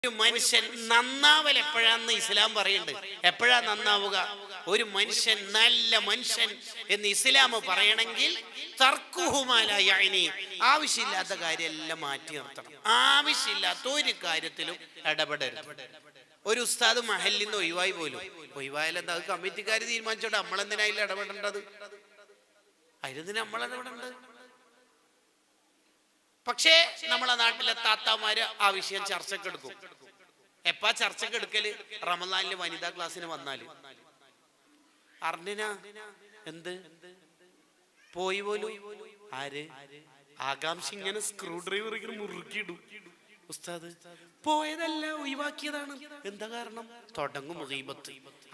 ഒരു മനുഷ്യൻ നന്നാവൽ എപ്പോഴാന്ന് ഇസ്ലാം പറയുന്നുണ്ട്. എപ്പോഴാ നന്നാവുക? ഒരു മനുഷ്യൻ നല്ല മനുഷ്യൻ എന്ന് ഇസ്ലാം പറയണമെങ്കിൽ ആവശ്യമില്ലാത്ത കാര്യമെല്ലാം മാറ്റി നിർത്തണം. ആവശ്യമില്ലാത്ത ഒരു കാര്യത്തിലും ഇടപെടരുത്. ഒരു ഉസ്താദ് മഹലിൽ നിന്ന് ഒഴിവായി പോലും, ഒഴിവായാലെന്താ? അത് കമ്മിറ്റിക്കാർ തീരുമാനിച്ചോട്ടെ, നമ്മളെന്തിനാ അതിൽ ഇടപെടേണ്ടത്? അതിന് നമ്മൾ ഇടപെടേണ്ടത്. പക്ഷേ നമ്മളെ നാട്ടിലെ താത്താമാര് ആ വിഷയം ചർച്ചക്ക് എടുക്കും. എപ്പാ ചർച്ചക്ക് എടുക്കല്? റമദാനില് വനിതാ ക്ലാസ്സിന് വന്നാല്. അറിഞ്ഞ എന്ത് പോയി പോലും ആര് ആകാംക്ഷ ഇങ്ങനെ സ്ക്രൂ ഡ്രൈവർ ഇങ്ങനെ മുറുക്കിയിടും. ഉസ്താദ് പോയതല്ല, ഒഴിവാക്കിയതാണ്. എന്താ കാരണം? തുടങ്ങും ഗീബത്ത്.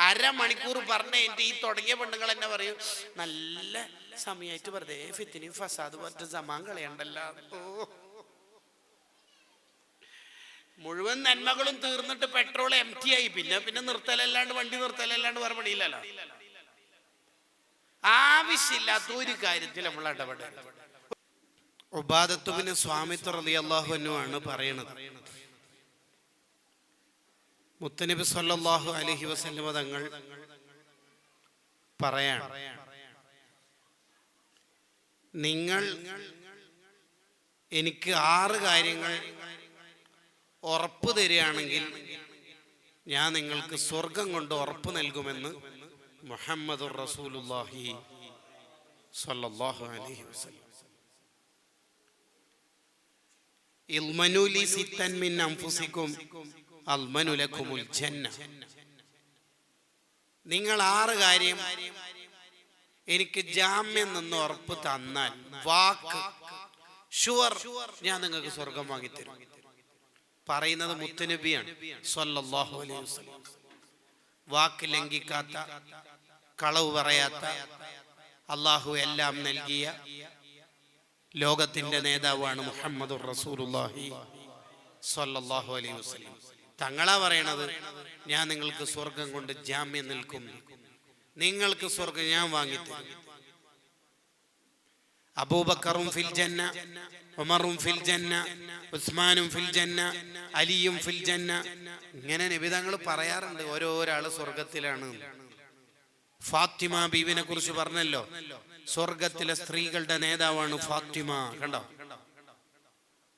അരമണിക്കൂർ പറഞ്ഞ എന്റെ ഈ തുടങ്ങിയ പെണ്ണുങ്ങൾ എന്നെ പറയും, നല്ല സമയമായിട്ട് വെറുതെ ഫിത്തിനും ഫസാദ് പറഞ്ഞ സമാൻ കളയണ്ടല്ല. മുഴുവൻ നന്മകളും തീർന്നിട്ട് പെട്രോൾ എംറ്റി ആയി. പിന്നെ നിർത്തലല്ലാണ്ട്, വണ്ടി നിർത്തലല്ലാണ്ട് വേറെ പണിയില്ലല്ലോ. ആവശ്യമില്ലാത്ത ഒരു കാര്യത്തിൽ നമ്മൾ ഇടപെടരുത്. ഉബാദത്ത് ബിൻ സ്വാമിത്ത് റളിയല്ലാഹു അൻഹു ആണ് പറയണത്, മുത്തനബി സല്ലല്ലാഹു അലൈഹി വസല്ലം തങ്ങൾ പറയാണ്, നിങ്ങൾ എനിക്ക് 6 കാര്യങ്ങൾ ഉറപ്പ് തരികയാണെങ്കിൽ ഞാൻ നിങ്ങൾക്ക് സ്വർഗം കൊണ്ട് ഉറപ്പ് നൽകുമെന്ന് മുഹമ്മദുർ റസൂലുള്ളാഹി സ്വല്ലല്ലാഹു അലൈഹി വസല്ലം. ഇൽമനു ലി സിത്തൻ മിൻ അൻഫുസികും അൽമനു ലക്കുമുൽ ജന്ന. നിങ്ങൾ 6 കാര്യം എനിക്ക് ജാമ്യം നിന്ന് ഉറപ്പ് തന്നാൽ, വാക്ക് ഷുവർ, ഞാൻ നിങ്ങൾക്ക് സ്വർഗം വാങ്ങിത്തരും. പറയുന്നത് മുത്തുനബിയാണ് സ്വല്ലല്ലാഹു അലൈഹി വസല്ലം. വാക്ക് ലംഘിക്കാത്ത, കളവ് പറയാത്ത, അള്ളാഹു എല്ലാം നൽകിയ ലോകത്തിന്റെ നേതാവാണ് മുഹമ്മദുർ റസൂലുള്ളാഹി സ്വല്ലല്ലാഹു അലൈഹി വസല്ലം. തങ്ങളാ പറയണത്, ഞാൻ നിങ്ങൾക്ക് സ്വർഗം കൊണ്ട് ജാമ്യം നിൽക്കും, നിങ്ങൾക്ക് സ്വർഗം ഞാൻ വാങ്ങിത്തരും. അബൂബക്കറും ഫിൽ ജന്ന, ഉമറും ഫിൽ ജന്ന, ഉസ്മാനും ഫിൽ ജന്ന, അലിയും ഫിൽ ജന്ന. ഇങ്ങനെ നബി തങ്ങൾ പറയാറുണ്ട് ഓരോരാള് സ്വർഗത്തിലാണ്. ഫാത്തിമ ബീവിനെ കുറിച്ച് പറഞ്ഞല്ലോ, സ്വർഗത്തിലെ സ്ത്രീകളുടെ നേതാവാണ് ഫാത്തിമ. കണ്ടോ?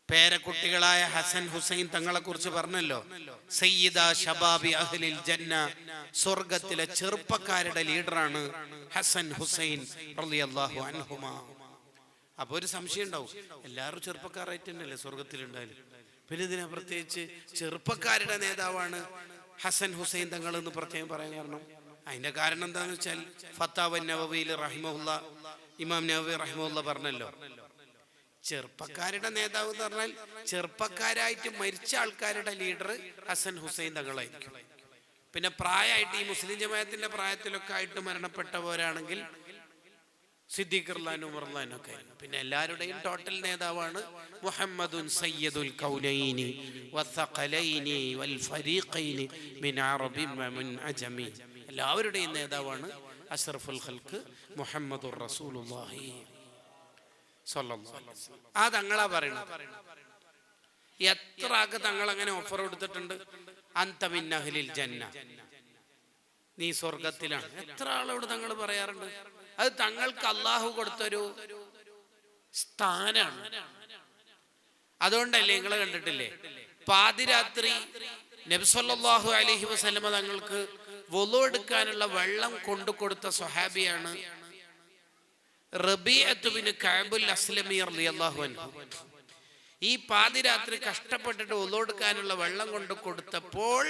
പേരക്കുട്ടികളായ ഹസൻ ഹുസൈൻ തങ്ങളെ കുറിച്ച് പറഞ്ഞല്ലോ, സയ്യിദ ശബാബി അഹ്ലിൽ ജന്ന, സ്വർഗത്തിലെ ചെറുപ്പക്കാരുടെ ലീഡറാണ് ഹസൻ ഹുസൈൻ റളിയല്ലാഹു അൻഹുമാ. അപ്പൊ ഒരു സംശയം ഉണ്ടാവും, എല്ലാവരും ചെറുപ്പക്കാരായിട്ട് തന്നെയല്ലേ സ്വർഗത്തിലുണ്ടായാലും, പിന്നെ ഇതിനെ പ്രത്യേകിച്ച് ചെറുപ്പക്കാരുടെ നേതാവാണ് ഹസൻ ഹുസൈൻ തങ്ങൾ എന്ന് പ്രത്യേകം പറയാൻ കാരണം? അതിന്റെ കാരണം എന്താന്ന് വെച്ചാൽ, ഫത്താവ നവവിയിൽ റഹിമഹുല്ല, ഇമാം നവവി റഹിമഹുല്ല പറഞ്ഞല്ലോ, ചെറുപ്പക്കാരുടെ നേതാവ് എന്ന് പറഞ്ഞാൽ ചെറുപ്പക്കാരായിട്ട് മരിച്ച ആൾക്കാരുടെ ലീഡർ ഹസൻ ഹുസൈൻ തങ്ങളായിരിക്കും. പിന്നെ പ്രായമായിട്ട് ഈ മുസ്ലിം ജമാഅത്തിന്റെ പ്രായത്തിലൊക്കെ ആയിട്ട് മരണപ്പെട്ടവരാണെങ്കിൽ സിദ്ദീഖ് റളിയല്ലാഹു അൻഹു, ഉമർ റളിയല്ലാഹു അൻഹു ഒക്കെ. പിന്നെ എല്ലാവരുടെയും ടോട്ടൽ നേതാവാണ് മുഹമ്മദുൻ സയ്യിദുൽ കൗനൈനി വസ്സഖലൈനി വൽ ഫരീഖൈനി മിൻ അറബിൻ വമിൻ അജമി. എല്ലാവരുടെയും നേതാവാണ് അഷ്റഫുൽ ഖൽഖ് മുഹമ്മദുർ റസൂലുള്ളാഹി സ്വല്ലല്ലാഹു അലൈഹി വസല്ലം. ആ തങ്ങളാ പറയണത്. എത്ര ആൾക്ക് തങ്ങൾ അങ്ങനെ ഓഫർ കൊടുത്തിട്ടുണ്ട്, അൻത മിൻ അഹ്ലിൽ ജന്ന, നീ സ്വർഗത്തിലാണ്. എത്ര ആളോട് തങ്ങൾ പറയാറുണ്ട്. അത് തങ്ങൾക്ക് അള്ളാഹു കൊടുത്തൊരു സ്ഥാനാണ്. അതുകൊണ്ടല്ലേ നിങ്ങൾ കണ്ടിട്ടില്ലേ, പാതിരാത്രി നബി സല്ലല്ലാഹു അലൈഹി വസല്ലം തങ്ങൾക്ക് വുളു എടുക്കാനുള്ള വെള്ളം കൊണ്ടു കൊടുത്ത സ്വഹാബിയാണ് റബീഅത്ത് ബിൻ കഅബുൽ അസ്ലമി റളിയല്ലാഹു അൻഹു. ഈ പാതിരാത്രി കഷ്ടപ്പെട്ടിട്ട് വുളു എടുക്കാനുള്ള വെള്ളം കൊണ്ടു കൊടുത്തപ്പോൾ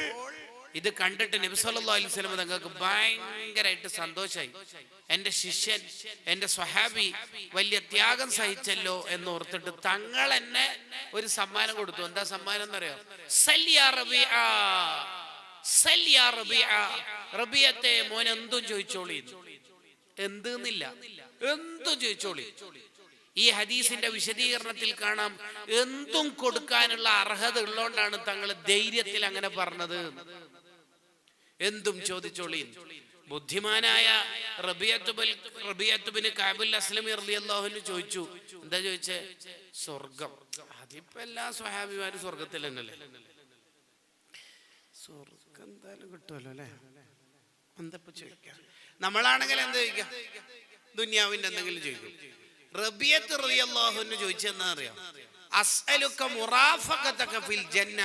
ഇത് കണ്ടിട്ട് നബി സല്ലല്ലാഹു അലൈഹി വസല്ലം തങ്ങൾക്ക് ഭയങ്കരമായിട്ട് സന്തോഷമായി. എന്റെ ശിഷ്യൻ, എന്റെ സ്വഹാബി വലിയ ത്യാഗം സഹിച്ചല്ലോ എന്ന് ഓർത്തിട്ട് തങ്ങൾ എന്നെ ഒരു സമ്മാനം കൊടുത്തു. എന്താ സമ്മാനം എന്നറിയോ? സല്യാ റബീഅ, സല്യാ റബീഅ, റബീഅത്തെ മോൻ എന്തും ചോദിച്ചോളി. എന്തെന്നില്ല, എന്തും ചോദിച്ചോളി. ഈ ഹദീസിന്റെ വിശദീകരണത്തിൽ കാണാം, എന്തും കൊടുക്കാനുള്ള അർഹത ഉള്ളതുകൊണ്ടാണ് തങ്ങൾ ധൈര്യത്തിൽ അങ്ങനെ പറഞ്ഞത്. എന്തും ചോദിച്ചോളി. ബുദ്ധിമാനായ റബീഅത്ത് ബിൻ കഅബുൽ അസ്ലമി റളിയല്ലാഹു അൻഹു ചോദിച്ചു. എന്താ ചോദിച്ചേ? സ്വർഗം. അതിപ്പോ എല്ലാ സ്വഹാബിമാരും സ്വർഗത്തിൽ തന്നെയല്ലേ. സ്വർഗം എന്തായാലും കിട്ടുമല്ലോ അല്ലേ? എന്തപ്പോ ചോദിക്കാം? നമ്മളാണെങ്കിൽ എന്താ ചോദിക്കാം? ദുനിയാവിന്റെ എന്തെങ്കിലും ചോദിക്കും. റബിയത്ത് റളിയല്ലാഹു അൻഹു ചോദിച്ചെന്നാ അറിയാം, അസ്അലുക മുറാഫഖതക ഫിൽ ജന്ന,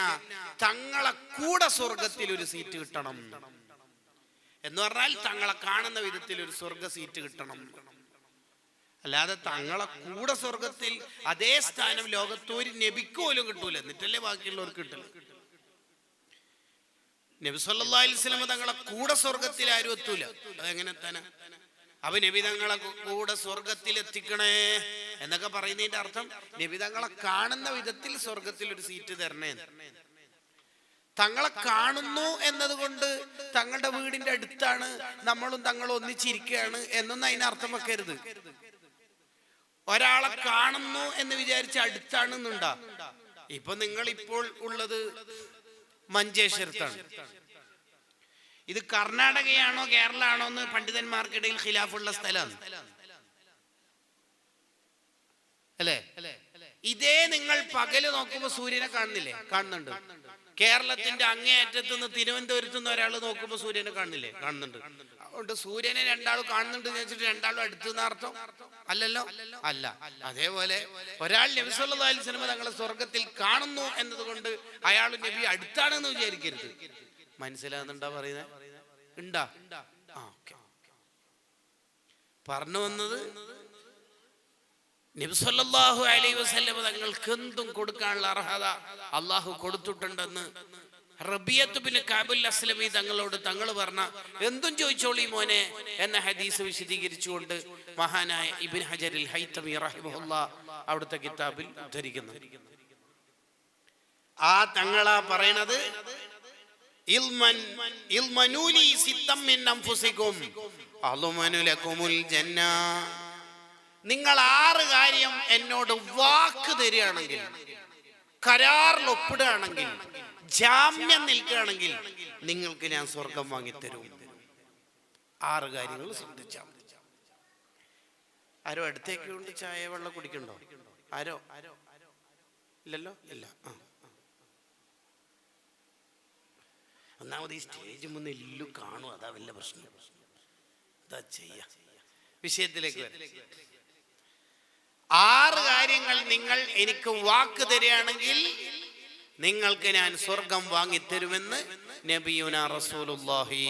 തങ്ങളെ കൂടെ സ്വർഗത്തിൽ ഒരു സീറ്റ് കിട്ടണം എന്ന് പറഞ്ഞാൽ തങ്ങളെ കാണുന്ന വിധത്തിൽ ഒരു സ്വർഗ സീറ്റ് കിട്ടണം. അല്ലാതെ തങ്ങളെ കൂടെ സ്വർഗത്തിൽ അതേ സ്ഥാനം ലോകത്തൊരു നബിക്ക് പോലും കിട്ടൂല, എന്നിട്ടല്ലേ ബാക്കിയുള്ളവർക്ക് കിട്ടില്ല. നബി സല്ലല്ലാഹു അലൈഹി വസല്ലം തങ്ങളെ കൂടെ സ്വർഗത്തിൽ ആരും എത്തൂല. അതെങ്ങനെ തന്നെ? അപ്പൊ നബി തങ്ങളെ കൂടെ സ്വർഗത്തിൽ എത്തിക്കണേ എന്നൊക്കെ പറയുന്നതിന്റെ അർത്ഥം നബി തങ്ങളെ കാണുന്ന വിധത്തിൽ സ്വർഗത്തിൽ ഒരു സീറ്റ് തരണേ. തങ്ങളെ കാണുന്നു എന്നതുകൊണ്ട് തങ്ങളുടെ വീടിന്റെ അടുത്താണ് നമ്മളും തങ്ങളും ഒന്നിച്ചിരിക്കുകയാണ് എന്നൊന്നും അതിനർത്ഥം വെക്കരുത്. ഒരാളെ കാണുന്നു എന്ന് വിചാരിച്ച് അടുത്താണെന്നുണ്ടാ. ഇപ്പൊ നിങ്ങൾ ഇപ്പോൾ ഉള്ളത് മഞ്ചേശ്വരത്താണ്. ഇത് കർണാടകയാണോ കേരള ആണോ എന്ന് പണ്ഡിതന്മാർക്കിടയിൽ ഖിലാഫുള്ള സ്ഥലമാണ് അല്ലേ? ഇതേ നിങ്ങൾ പകല് നോക്കുമ്പോ സൂര്യനെ കാണുന്നില്ലേ? കാണുന്നുണ്ട്. കേരളത്തിന്റെ അങ്ങേയറ്റത്ത് നിന്ന് തിരുവനന്തപുരത്ത് നിന്ന് ഒരാൾ നോക്കുമ്പോ സൂര്യനെ കാണുന്നില്ലേ? കാണുന്നുണ്ട്. അതുകൊണ്ട് സൂര്യനെ രണ്ടാളും കാണുന്നുണ്ട് എന്ന് വെച്ചിട്ട് രണ്ടാളും അടുത്തുന്ന അർത്ഥം അല്ലല്ലോ. അല്ല. അതേപോലെ ഒരാൾ നബി സല്ലല്ലാഹു അലൈഹി വസല്ലം തങ്ങളെ സ്വർഗത്തിൽ കാണുന്നു എന്നതുകൊണ്ട് അയാൾ നബി അടുത്താണെന്ന് വിചാരിക്കരുത്. മനസ്സിലാകുന്നുണ്ടാ പറയുന്നത്? ഉണ്ടാ? പറഞ്ഞു വന്നത് നബി സല്ലല്ലാഹു അലൈഹി വസല്ലം തങ്ങൾക്ക് എന്തും കൊടുക്കാനുള്ള അർഹത അള്ളാഹു കൊടുത്തിട്ടുണ്ടെന്ന് റബിയത്ത് ബിൻ കഅബുൽ അസ്ലമി തങ്ങളോട് തങ്ങൾ പറഞ്ഞ എന്തും ചോദിച്ചോളി മോനെ എന്ന ഹദീസ് വിശദീകരിച്ചുകൊണ്ട് മഹാനായ ഇബ്നു ഹജറുൽ ഹൈതമി റഹിമഹുല്ലാഹ് അവിടുത്തെ കിതാബിൽ ഉദ്ധരിക്കുന്നു. ആ തങ്ങളാ പറയണത്, ഇൽമനൂലി സിത്തം മിൻ അൻഫുസികും അളുമനു ലകുമുൽ ജന്ന. നിങ്ങൾ 6 കാര്യം എന്നോട് വാക്ക് തരികയാണെങ്കിൽ, കരാറിൽ ഒപ്പിടുകയാണെങ്കിൽ, ജാമ്യം നിൽക്കുകയാണെങ്കിൽ നിങ്ങൾക്ക് ഞാൻ സ്വർഗം വാങ്ങിത്തരും. 6 കാര്യങ്ങൾ ശ്രദ്ധിച്ചാൽ മതി. ആരോ അടുത്തേക്ക് കൊണ്ട് ചായ വെള്ളം കുടിക്കണ്ടോ? ആരോ? ഇല്ലല്ലോ. ഇല്ല. ഒന്നാമത് ഈ സ്റ്റേജ് മുന്നിൽ എല്ലു കാണും, അതാ വലിയ പ്രശ്നം. എന്താ ചെയ്യാ? വിഷയത്തിലേക്ക് വരാം. 6 കാര്യങ്ങൾ നിങ്ങൾ എനിക്ക് വാക്ക് തരികയാണെങ്കിൽ നിങ്ങൾക്ക് ഞാൻ സ്വർഗം വാങ്ങിത്തരുമെന്ന് നബിയുനാ റസൂലുള്ളാഹി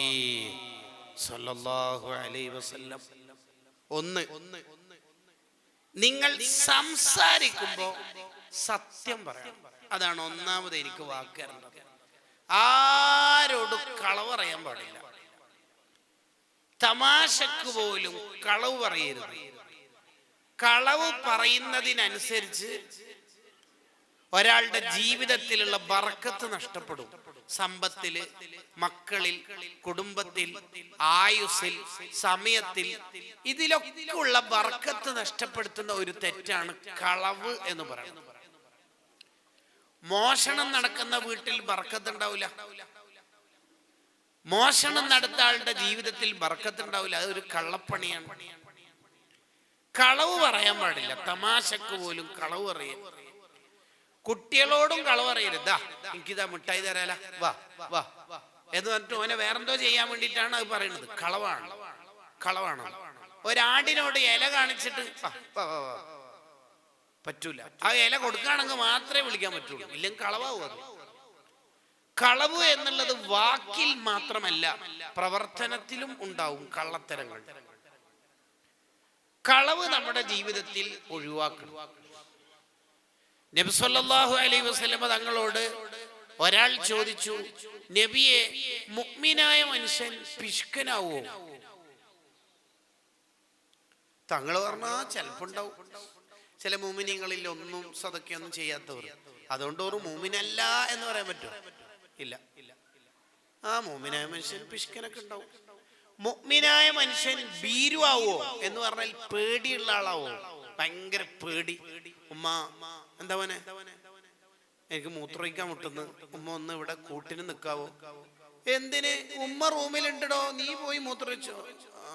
സ്വല്ലല്ലാഹു അലൈഹി വസല്ലം. 1, നിങ്ങൾ സംസാരിക്കുമ്പോൾ സത്യം പറയണം. അതാണ് ഒന്നാമത് എനിക്ക് വാക്ക് തരേണ്ടത്. ആരോടും കളവ് പറയാൻ പാടില്ല. തമാശക്ക് പോലും കളവ് പറയരുത്. കളവ് പറയുന്നതിനനുസരിച്ച് ഒരാളുടെ ജീവിതത്തിലുള്ള ബർക്കത്ത് നഷ്ടപ്പെടും. സമ്പത്തില്, മക്കളിൽ, കുടുംബത്തിൽ, ആയുസ്സിൽ, സമയത്തിൽ, ഇതിലൊക്കെ ഉള്ള ബർക്കത്ത് നഷ്ടപ്പെടുത്തുന്ന ഒരു തെറ്റാണ് കളവ് എന്ന് പറയുന്നത്. മോഷണം നടക്കുന്ന വീട്ടിൽ ബർക്കത്ത് ഉണ്ടാവില്ല. മോഷണം നടത്ത ആളുടെ ജീവിതത്തിൽ ബർക്കത്ത് ഉണ്ടാവില്ല. അതൊരു കള്ളപ്പണിയാണ്. കളവ് പറയാൻ പാടില്ല. തമാശക്ക് പോലും കളവ് പറയരുത്. കുട്ടികളോടും കളവ് പറയരുത്. എനിക്കിതാ മിഠായി തരാല, വാ വാ എന്ന് പറഞ്ഞിട്ട് ഓനെ വേറെന്തോ ചെയ്യാൻ വേണ്ടിയിട്ടാണ് അത് പറയുന്നത്. കളവാണ്. കളവാണ്. ഒരാടിനോട് ഇല കാണിച്ചിട്ട് പറ്റൂല. ആ ഇല കൊടുക്കുകയാണെങ്കിൽ മാത്രമേ വിളിക്കാൻ പറ്റുള്ളൂ, ഇല്ലെങ്കിൽ കളവാകും. അത് കളവ് എന്നുള്ളത് വാക്കിൽ മാത്രമല്ല, പ്രവർത്തനത്തിലും ഉണ്ടാവും കള്ളത്തരങ്ങൾ. കളവ് നമ്മുടെ ജീവിതത്തിൽ ഒഴിവാക്കണം. നബി സല്ലല്ലാഹു അലൈഹി വസല്ലം തങ്ങളോട് ഒരാൾ ചോദിച്ചു, നബിയെ, മുഅ്മിനായ മനുഷ്യൻ പിശുക്കനാവോ? തങ്ങൾ പറഞ്ഞാ ചിലപ്പുണ്ടാവും. ചില മുഅ്മിനീങ്ങളിൽ ഒന്നും സദഖയൊന്നും ചെയ്യാത്തവർ. അതുകൊണ്ട് ഒരു മുഅ്മിനല്ല എന്ന് പറയാൻ പറ്റുമോ? ഇല്ല. ആ മുഅ്മിനായ മനുഷ്യൻ പിശുക്കനൊക്കെ ഉണ്ടാവും. മുഅ്മിനായ മനുഷ്യൻ ഭീരുവാവോ എന്ന് പറഞ്ഞാൽ പേടിയുള്ള ആളാവോ? ഭയങ്കര പേടി. ഉമ്മ എന്താ മോനെ, എനിക്ക് മൂത്രമൊഴിക്കാൻ മുട്ടുന്നു, ഉമ്മ ഒന്ന് ഇവിടെ കൂട്ടിന് നിൽക്കാവോ? എന്തിന്? ഉമ്മ റൂമിലുണ്ടോ, നീ പോയി മൂത്രമൊഴിച്ചോ?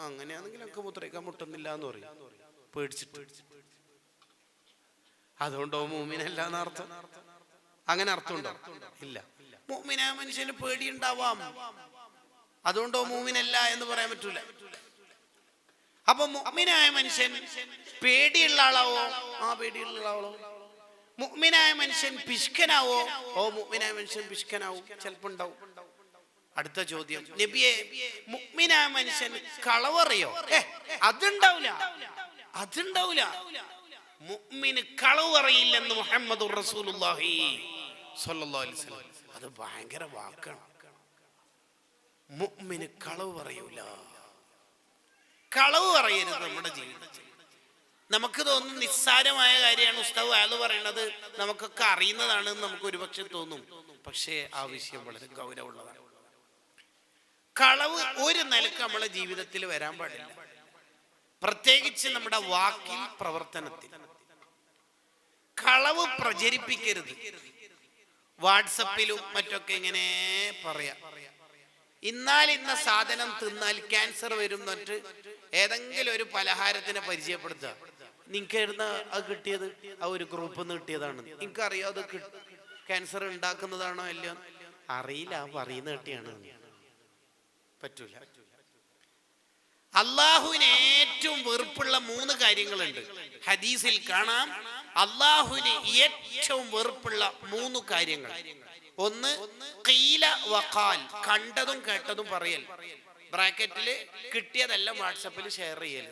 അങ്ങനെയാണെങ്കിൽ എനിക്ക് മൂത്രമൊഴിക്കാൻ മുട്ടുന്നില്ല എന്ന് പറയും, പേടിച്ചിട്ട്. അതുകൊണ്ടോ മുഅ്മിനല്ല എന്നർത്ഥം? അങ്ങനെ അർത്ഥമുണ്ടോ? ഇല്ല. മുഅ്മിനായ മനുഷ്യന് പേടിയുണ്ടാവാം, അതുകൊണ്ടോ മുഅ്മിനല്ല എന്ന് പറയാൻ പറ്റൂല. അപ്പൊ മുഅ്മിനായ മനുഷ്യൻ പേടിയുള്ള ആളാവോ? ആ പേടിയുള്ള ആളോ. മുഅ്മിനായ മനുഷ്യൻ പിശുക്കനാവോ? ഓ മുഅ്മിനായ മനുഷ്യൻ പിശുക്കനാവും, ചിലപ്പോ ഉണ്ടാവും. അടുത്ത ചോദ്യം, നബിയെ മുഅ്മിനായ മനുഷ്യൻ കളവറിയോ? അതുണ്ടാവില്ല, അതുണ്ടാവില്ല. മുഅ്മിന് കളവ് അറിയില്ലെന്ന് മുഹമ്മദുർ റസൂലുള്ളാഹി സ്വല്ലല്ലാഹു അലൈഹി വസല്ലം. അത് ഭയങ്കര വാക്കാണ്. മുഅ്മിന് കളവ് പറയൂല. കളവ് പറയരുത് നമ്മുടെ ജീവിതത്തിൽ. നമുക്ക് തോന്നുന്നു നിസ്സാരമായ കാര്യമാണ് ഉസ്താദ് അയാൾ പറയണത്, നമുക്കൊക്കെ അറിയുന്നതാണെന്ന് നമുക്ക് ഒരുപക്ഷെ തോന്നും. പക്ഷേ ആ വിഷയം വളരെ ഗൗരവമുള്ളതാണ്. കളവ് ഒരു നിലക്ക് നമ്മളെ ജീവിതത്തിൽ വരാൻ പാടില്ല, പ്രത്യേകിച്ച് നമ്മുടെ വാക്കിൽ, പ്രവർത്തനത്തിൽ. കളവ് പ്രചരിപ്പിക്കരുത്. വാട്സപ്പിലും മറ്റൊക്കെ ഇങ്ങനെ പറയാ, ഇന്നാൽ ഇന്ന സാധനം തിന്നാൽ ക്യാൻസർ വരും എന്നിട്ട് ഏതെങ്കിലും ഒരു പലഹാരത്തിനെ പരിചയപ്പെടുത്തുക. നിങ്ങൾക്കായിരുന്ന അത് കിട്ടിയത് ആ ഒരു ഗ്രൂപ്പിൽ നിന്ന് കിട്ടിയതാണ്, നിങ്ങൾക്കറിയോ അത് ക്യാൻസർ ഉണ്ടാക്കുന്നതാണോ അല്ലയോ? അറിയില്ല, പറയുന്ന കിട്ടിയാണ്. പറ്റൂല. അള്ളാഹുവിന് ഏറ്റവും വെറുപ്പുള്ള 3 കാര്യങ്ങളുണ്ട്. ഹദീസിൽ കാണാം അള്ളാഹുവിന് ഏറ്റവും വെറുപ്പുള്ള 3 കാര്യങ്ങൾ. ഒന്ന് ഖീല വഖാൽ, കണ്ടതും കേട്ടതും പറയൽ. ബ്രാക്കറ്റില് കിട്ടിയതെല്ലാം വാട്സപ്പിൽ ഷെയർ ചെയ്യൽ.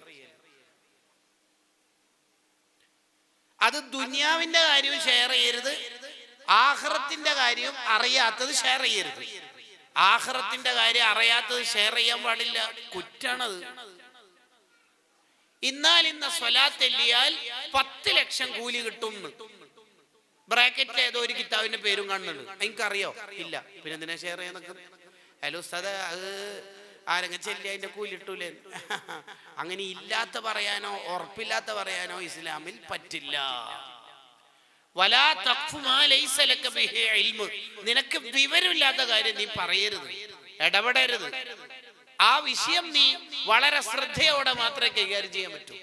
അത് ദുനിയാവിന്റെ കാര്യവും ഷെയർ ചെയ്യരുത്, ആഖിറത്തിന്റെ കാര്യവും അറിയാത്തത് ഷെയർ ചെയ്യരുത്. ആഖിറത്തിന്റെ കാര്യം അറിയാത്തത് ഷെയർ ചെയ്യാൻ പാടില്ല, കുറ്റാണത്. ഇന്നാൽ ഇന്ന സ്വലാത്ത് എല്ലിയാൽ 10 ലക്ഷം കൂലി കിട്ടും. ബ്രാക്കറ്റിൽ ഏതോ ഒരു കിതാബിന്റെ പേരും കാണുന്നുണ്ട്. എനിക്കറിയോ? ഇല്ല. പിന്നെ എന്തിനാ ഷെയർ ചെയ്യാന്നൊക്കെ? ഹലോ ഉസ്താദ്, അത് ആരെങ്കിലും ചെല്ലി അതിന്റെ കൂലി ഇട്ടൂലേ? അങ്ങനെ ഇല്ലാത്ത പറയാനോ ഉറപ്പില്ലാത്ത പറയാനോ ഇസ്ലാമിൽ പറ്റില്ല. വലാ തഖ്ഫു മാ ലൈസ ലക ബിഹി ഇൽമു, നിനക്ക് വിവരമില്ലാത്ത കാര്യം നീ പറയരുത്, ഇടപെടരുത്. ആ വിഷയം നീ വളരെ ശ്രദ്ധയോടെ മാത്രമേ കൈകാര്യം ചെയ്യാൻ പറ്റൂ.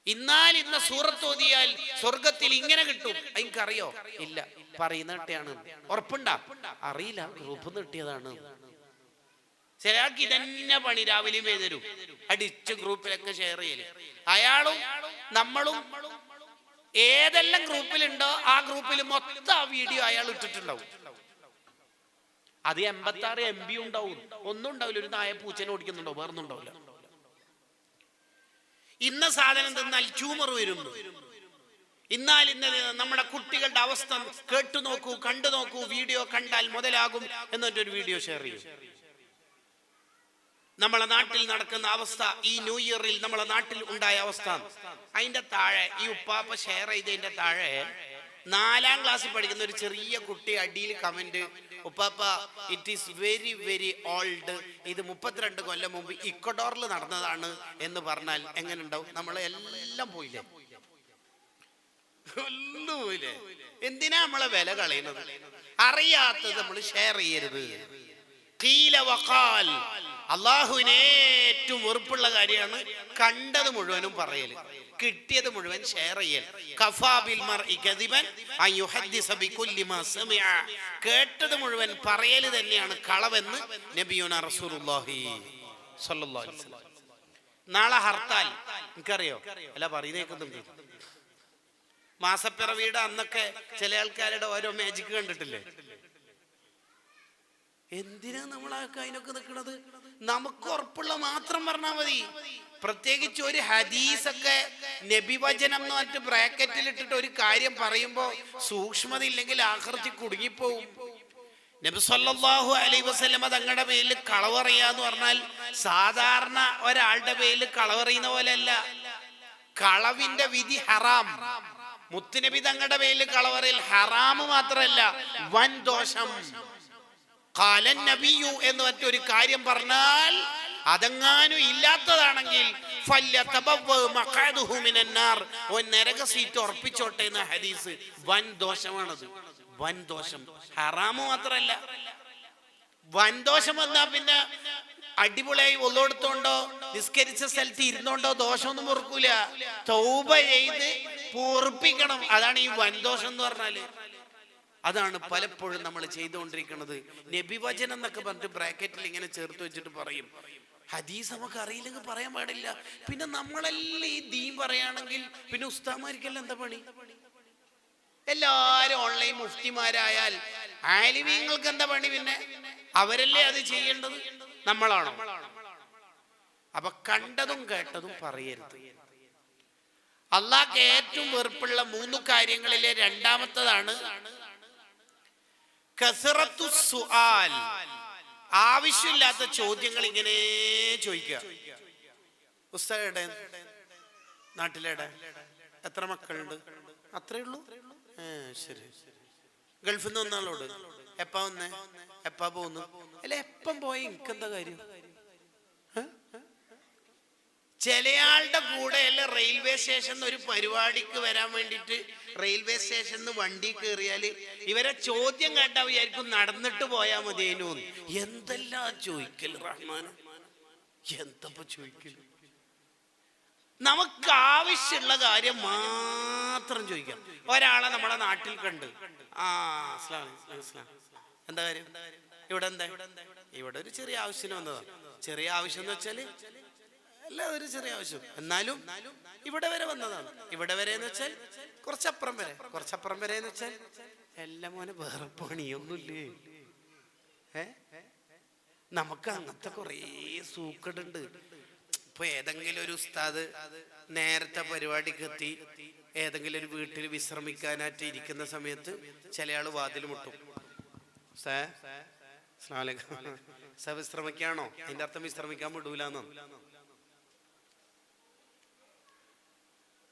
ഇന്നാൽ ഇന്ന സൂറത്ത് ഓതിയാൽ സ്വർഗത്തിൽ ഇങ്ങനെ കിട്ടും, എനിക്കറിയോ? ഇല്ല. പറയുന്ന കിട്ടിയാണ്. ഉറപ്പുണ്ടാ? അറിയില്ല, ഗ്രൂപ്പ് കിട്ടിയതാണ്. ചിലയാൾക്ക് ഇതന്നെ പണി, രാവിലെയും വൈകുന്നേരം അടിച്ച് ഗ്രൂപ്പിലൊക്കെ ഷെയർ ചെയ്യല്. അയാളും നമ്മളും ഏതെല്ലാം ഗ്രൂപ്പിലുണ്ടോ ആ ഗ്രൂപ്പിൽ മൊത്തം ആ വീഡിയോ അയാൾ ഇട്ടിട്ടുണ്ടാവും. അത് 86 MB ഉണ്ടാവും, ഒന്നും ഉണ്ടാവില്ല. ഒരു നായ പൂച്ചനെ ഓടിക്കുന്നുണ്ടോ? വേറൊന്നും ഉണ്ടാവില്ല. ഇന്ന സാധനം തിന്നാൽ ട്യൂമർ വരുന്നു, ഇന്നാൽ ഇന്നത് നമ്മുടെ കുട്ടികളുടെ അവസ്ഥ കേട്ടു നോക്കൂ, കണ്ടു നോക്കൂ, വീഡിയോ കണ്ടാൽ മുതലാകും എന്നൊരു വീഡിയോ ഷെയർ ചെയ്യും. നമ്മളെ നാട്ടിൽ നടക്കുന്ന അവസ്ഥ, ഈ ന്യൂ ഇയറിൽ നമ്മളെ നാട്ടിൽ ഉണ്ടായ അവസ്ഥ, അതിന്റെ താഴെ ഈ ഉപ്പാപ്പ ഷെയർ ചെയ്തതിന്റെ താഴെ 4ാം ക്ലാസ്സിൽ പഠിക്കുന്ന ഒരു ചെറിയ കുട്ടി അടിയിൽ കമന്റ്, ഉപ്പാപ്പ it is very very old, ഇത് 32 കൊല്ലം മുമ്പ് ഇക്വഡോറിൽ നടന്നതാണ് എന്ന് പറഞ്ഞാൽ എങ്ങനെ ഉണ്ടാവും? നമ്മളെ എല്ലാം പോയില്ലേ? എല്ലാം പോയില്ലേ? എന്തിനാ നമ്മളെ വില കളയുന്നത്? അറിയാത്തത് നമ്മൾ ഷെയർ ചെയ്യരുത്. ഖീല വഖാൽ, അള്ളാഹുവിന് ഏറ്റവും വെറുപ്പുള്ള കാര്യമാണ് കണ്ടത് മുഴുവനും പറയൽ, കിട്ടിയത് മുഴുവൻ ഷെയർ ചെയ്യൽ. കഫാ ബിൽ മർഇ കദിബൻ അൻ യുഹദ്ദിസ ബികുല്ലി മാ സമിഅ, കേട്ടത് മുഴുവൻ പറയൽ തന്നെയാണ് കളവെന്ന് നബിയുനാ റസൂലുള്ളാഹി സ്വല്ലല്ലാഹു അലൈഹി വസല്ലം. നാളെ ഹർത്താൽ, നിനക്കറിയോ? അല്ല പറയുന്നേക്കുന്നുണ്ട്. മാസപ്പിറവിയുടെ അന്നൊക്കെ ചില ആൾക്കാരുടെ ഓരോ മാജിക് കണ്ടിട്ടില്ലേ? എന്തിനാ നമ്മളൊക്കെ അതിനൊക്കെ നിൽക്കുന്നത്? നമുക്ക് ഉറപ്പുള്ള മാത്രം പറഞ്ഞാൽ മതി. പ്രത്യേകിച്ച് ഒരു ഹദീസൊക്കെ നബിവചനം എന്ന് പറഞ്ഞിട്ട് ബ്രാക്കറ്റിൽ ഇട്ടിട്ട് ഒരു കാര്യം പറയുമ്പോ സൂക്ഷ്മത ഇല്ലെങ്കിൽ ആഖിറത്തിൽ കുടുങ്ങിപ്പോവും. നബി സല്ലല്ലാഹു അലൈഹി വസല്ലമ തങ്ങളുടെ പേരിൽ കളവറിയാന്ന് പറഞ്ഞാൽ സാധാരണ ഒരാളുടെ പേരിൽ കളവറിയുന്ന പോലെയല്ല. കളവിന്റെ വിധി ഹറാം. മുത്തുനബി തങ്ങളുടെ പേരിൽ കളവറിയൽ ഹറാം മാത്രമല്ല, വൻ ദോഷം. ഖാലൻ നബിയു എന്ന് മറ്റൊരു കാര്യം പറഞ്ഞാൽ അതെങ്ങാനും ഇല്ലാത്തതാണെങ്കിൽ നരക സീറ്റ് ഉറപ്പിച്ചോട്ടെ എന്ന ഹദീസ്. വൻ ദോഷമാണത്, വൻ ദോഷം. ഹറാമ് മാത്രല്ല, വൻ ദോഷം വന്നാ പിന്നെ അടിപൊളിയായി ഒള്ളെടുത്തോണ്ടോ നിസ്കരിച്ച സ്ഥലത്ത് ഇരുന്നോണ്ടോ ദോഷമൊന്നും പൊറുക്കൂല. തൗബ ചെയ്ത് പൂർപ്പിക്കണം. അതാണ് ഈ വൻ ദോഷം എന്ന് പറഞ്ഞാല്. അതാണ് പലപ്പോഴും നമ്മൾ ചെയ്തുകൊണ്ടിരിക്കുന്നത്. നബിവചനം എന്നൊക്കെ പറഞ്ഞിട്ട് ബ്രാക്കറ്റിൽ ഇങ്ങനെ ചേർത്ത് വെച്ചിട്ട് പറയും. ഹദീസ് നമുക്ക് അറിയില്ലെങ്കിൽ പറയാൻ പാടില്ല. പിന്നെ നമ്മളെല്ലാം ഈ ദീൻ പറയുകയാണെങ്കിൽ പിന്നെ ഉസ്താദ്മാർക്കെല്ലാം എന്താ പണി? എല്ലാരും ഓൺലൈൻ മുഫ്തിമാരായാൽ ആലിമീങ്ങൾക്ക് എന്താ പണി? പിന്നെ അവരല്ലേ അത് ചെയ്യേണ്ടത്, നമ്മളാണോ? അപ്പൊ കണ്ടതും കേട്ടതും പറയരുത്. അള്ളാഹ്ക്ക് ഏറ്റവും വെറുപ്പുള്ള 3 കാര്യങ്ങളിലെ രണ്ടാമത്തതാണ് കസറത്തു സുആൽ. ആവശ്യമില്ലാത്ത ചോദ്യങ്ങൾ ഇങ്ങനെ ചോദിക്കുക. ഉസ്താദ് നാട്ടിലേടെ എത്ര മക്കളുണ്ട്? അത്രേ ഉള്ളൂ? ശരി. ഗൾഫിൽ നിന്ന് വന്നാളോട് എപ്പാ വന്നേ, എപ്പാ പോന്നു? അല്ല, എപ്പം പോയ എനിക്കെന്താ കാര്യം? ചിലയാളുടെ കൂടെ അല്ല റെയിൽവേ സ്റ്റേഷനിൽ ഒരു പരിപാടിക്ക് വരാൻ വേണ്ടിട്ട് റെയിൽവേ സ്റ്റേഷനിൽ വണ്ടി കയറിയാല് ഇവരെ ചോദ്യം കേട്ടാ വിചാരിക്കും നടന്നിട്ട് പോയാ മതിയേനു. എന്തെല്ലാം ചോദിക്കൽ റഹ്മാൻ, എന്തപ്പോ ചോദിക്കല്? നമുക്ക് ആവശ്യമുള്ള കാര്യം മാത്രം ചോദിക്കാം. ഒരാളെ നമ്മളെ നാട്ടിൽ കണ്ട്, എന്താ കാര്യം? ഇവിടെ എന്താ? ഇവിടെ ഒരു ചെറിയ ആവശ്യം വന്നതാണ്. ചെറിയ ആവശ്യം എന്ന് വെച്ചാല് അല്ല, ഒരു ചെറിയ ആവശ്യം, എന്നാലും ഇവിടെ വരെ വന്നതാണ്. ഇവിടെ വരെ എന്ന് വെച്ചാൽ കുറച്ചപ്പുറം വരെ. കുറച്ചപ്പുറം വരെ എന്ന് വെച്ചാൽ എല്ലാം മോനെ വേറെ പണിയൊന്നുമില്ലേ? നമുക്ക് അങ്ങനത്തെ കുറേ സൂക്കടുണ്ട്. ഇപ്പൊ ഏതെങ്കിലും ഒരു ഉസ്താദ് നേരത്തെ പരിപാടിക്ക് എത്തി ഏതെങ്കിലും ഒരു വീട്ടിൽ വിശ്രമിക്കാനായിട്ട് ഇരിക്കുന്ന സമയത്ത് ചില ആള് വാതിൽ മുട്ടും. വിശ്രമിക്കാണോ? അതിന്റെ അർത്ഥം വിശ്രമിക്കാൻ വിടൂലെന്നോ?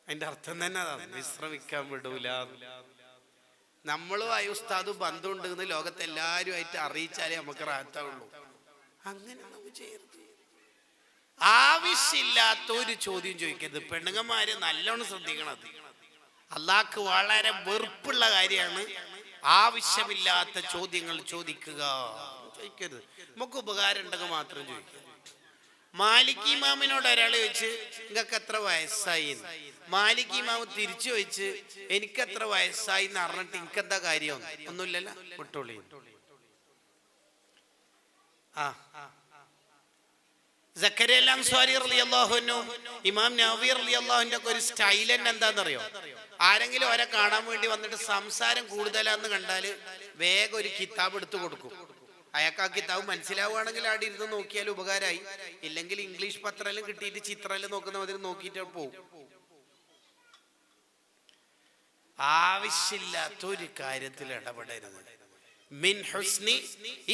അതിന്റെ അർത്ഥം തന്നെ അതാണ്, വിശ്രമിക്കാൻ വിടൂല. നമ്മളും ആ ഉസ്താദും ബന്ധമുണ്ടെന്ന് ലോകത്തെ എല്ലാവരുമായിട്ട് അറിയിച്ചാലേ നമുക്ക് റാഹത്താവുള്ളൂ. അങ്ങനെ നമുക്ക് ചെയ്യരുത്. ആവശ്യമില്ലാത്ത ഒരു ചോദ്യം ചോദിക്കരുത്. പെണ്ണുങ്ങന്മാര് നല്ലോണം ശ്രദ്ധിക്കണത്. അള്ളാഹ്ക്ക് വളരെ വെറുപ്പുള്ള കാര്യമാണ് ആവശ്യമില്ലാത്ത ചോദ്യങ്ങൾ ചോദിക്കുക. ചോദിക്കരുത്. നമുക്ക് ഉപകാരം ഉണ്ടെങ്കിൽ മാത്രം ചോദിക്കുക. മാലിക് ഇമാമിനോട് ഒരാൾ ചോദിച്ച് നിങ്ങൾക്ക് എത്ര വയസ്സായി? മാലിക് ഇമാമ് തിരിച്ചു ചോദിച്ച് എനിക്ക് എത്ര വയസ്സായി എന്ന് അറിഞ്ഞിട്ട് എനിക്കെന്താ കാര്യം? ഒന്നുമില്ലല്ലോ, വിട്ടോളി. സക്കറിയ അൻസാരി റളിയല്ലാഹു അൻഹു, ഇമാം നവവി റളിയല്ലാഹു അൻഹു ഒക്കെ ഒരു സ്റ്റൈൽ തന്നെ എന്താണെന്നറിയോ? ആരെങ്കിലും അവരെ കാണാൻ വേണ്ടി വന്നിട്ട് സംസാരം കൂടുതലാന്ന് കണ്ടാല് വേഗം ഒരു കിതാബ് എടുത്തു കൊടുക്കും. അയാൾക്ക് ആ കിതാബ് മനസ്സിലാവുകയാണെങ്കിൽ അവിടെ ഇരുന്ന് നോക്കിയാൽ ഉപകാരമായി. ഇല്ലെങ്കിൽ ഇംഗ്ലീഷ് പത്രം കിട്ടിയിട്ട് ചിത്രം നോക്കുന്ന മതി നോക്കിയിട്ട് പോകും. ആവശ്യമില്ലാത്ത ഒരു കാര്യത്തിൽ ഇടപെടരുത്. മിൻ ഹുസ്നി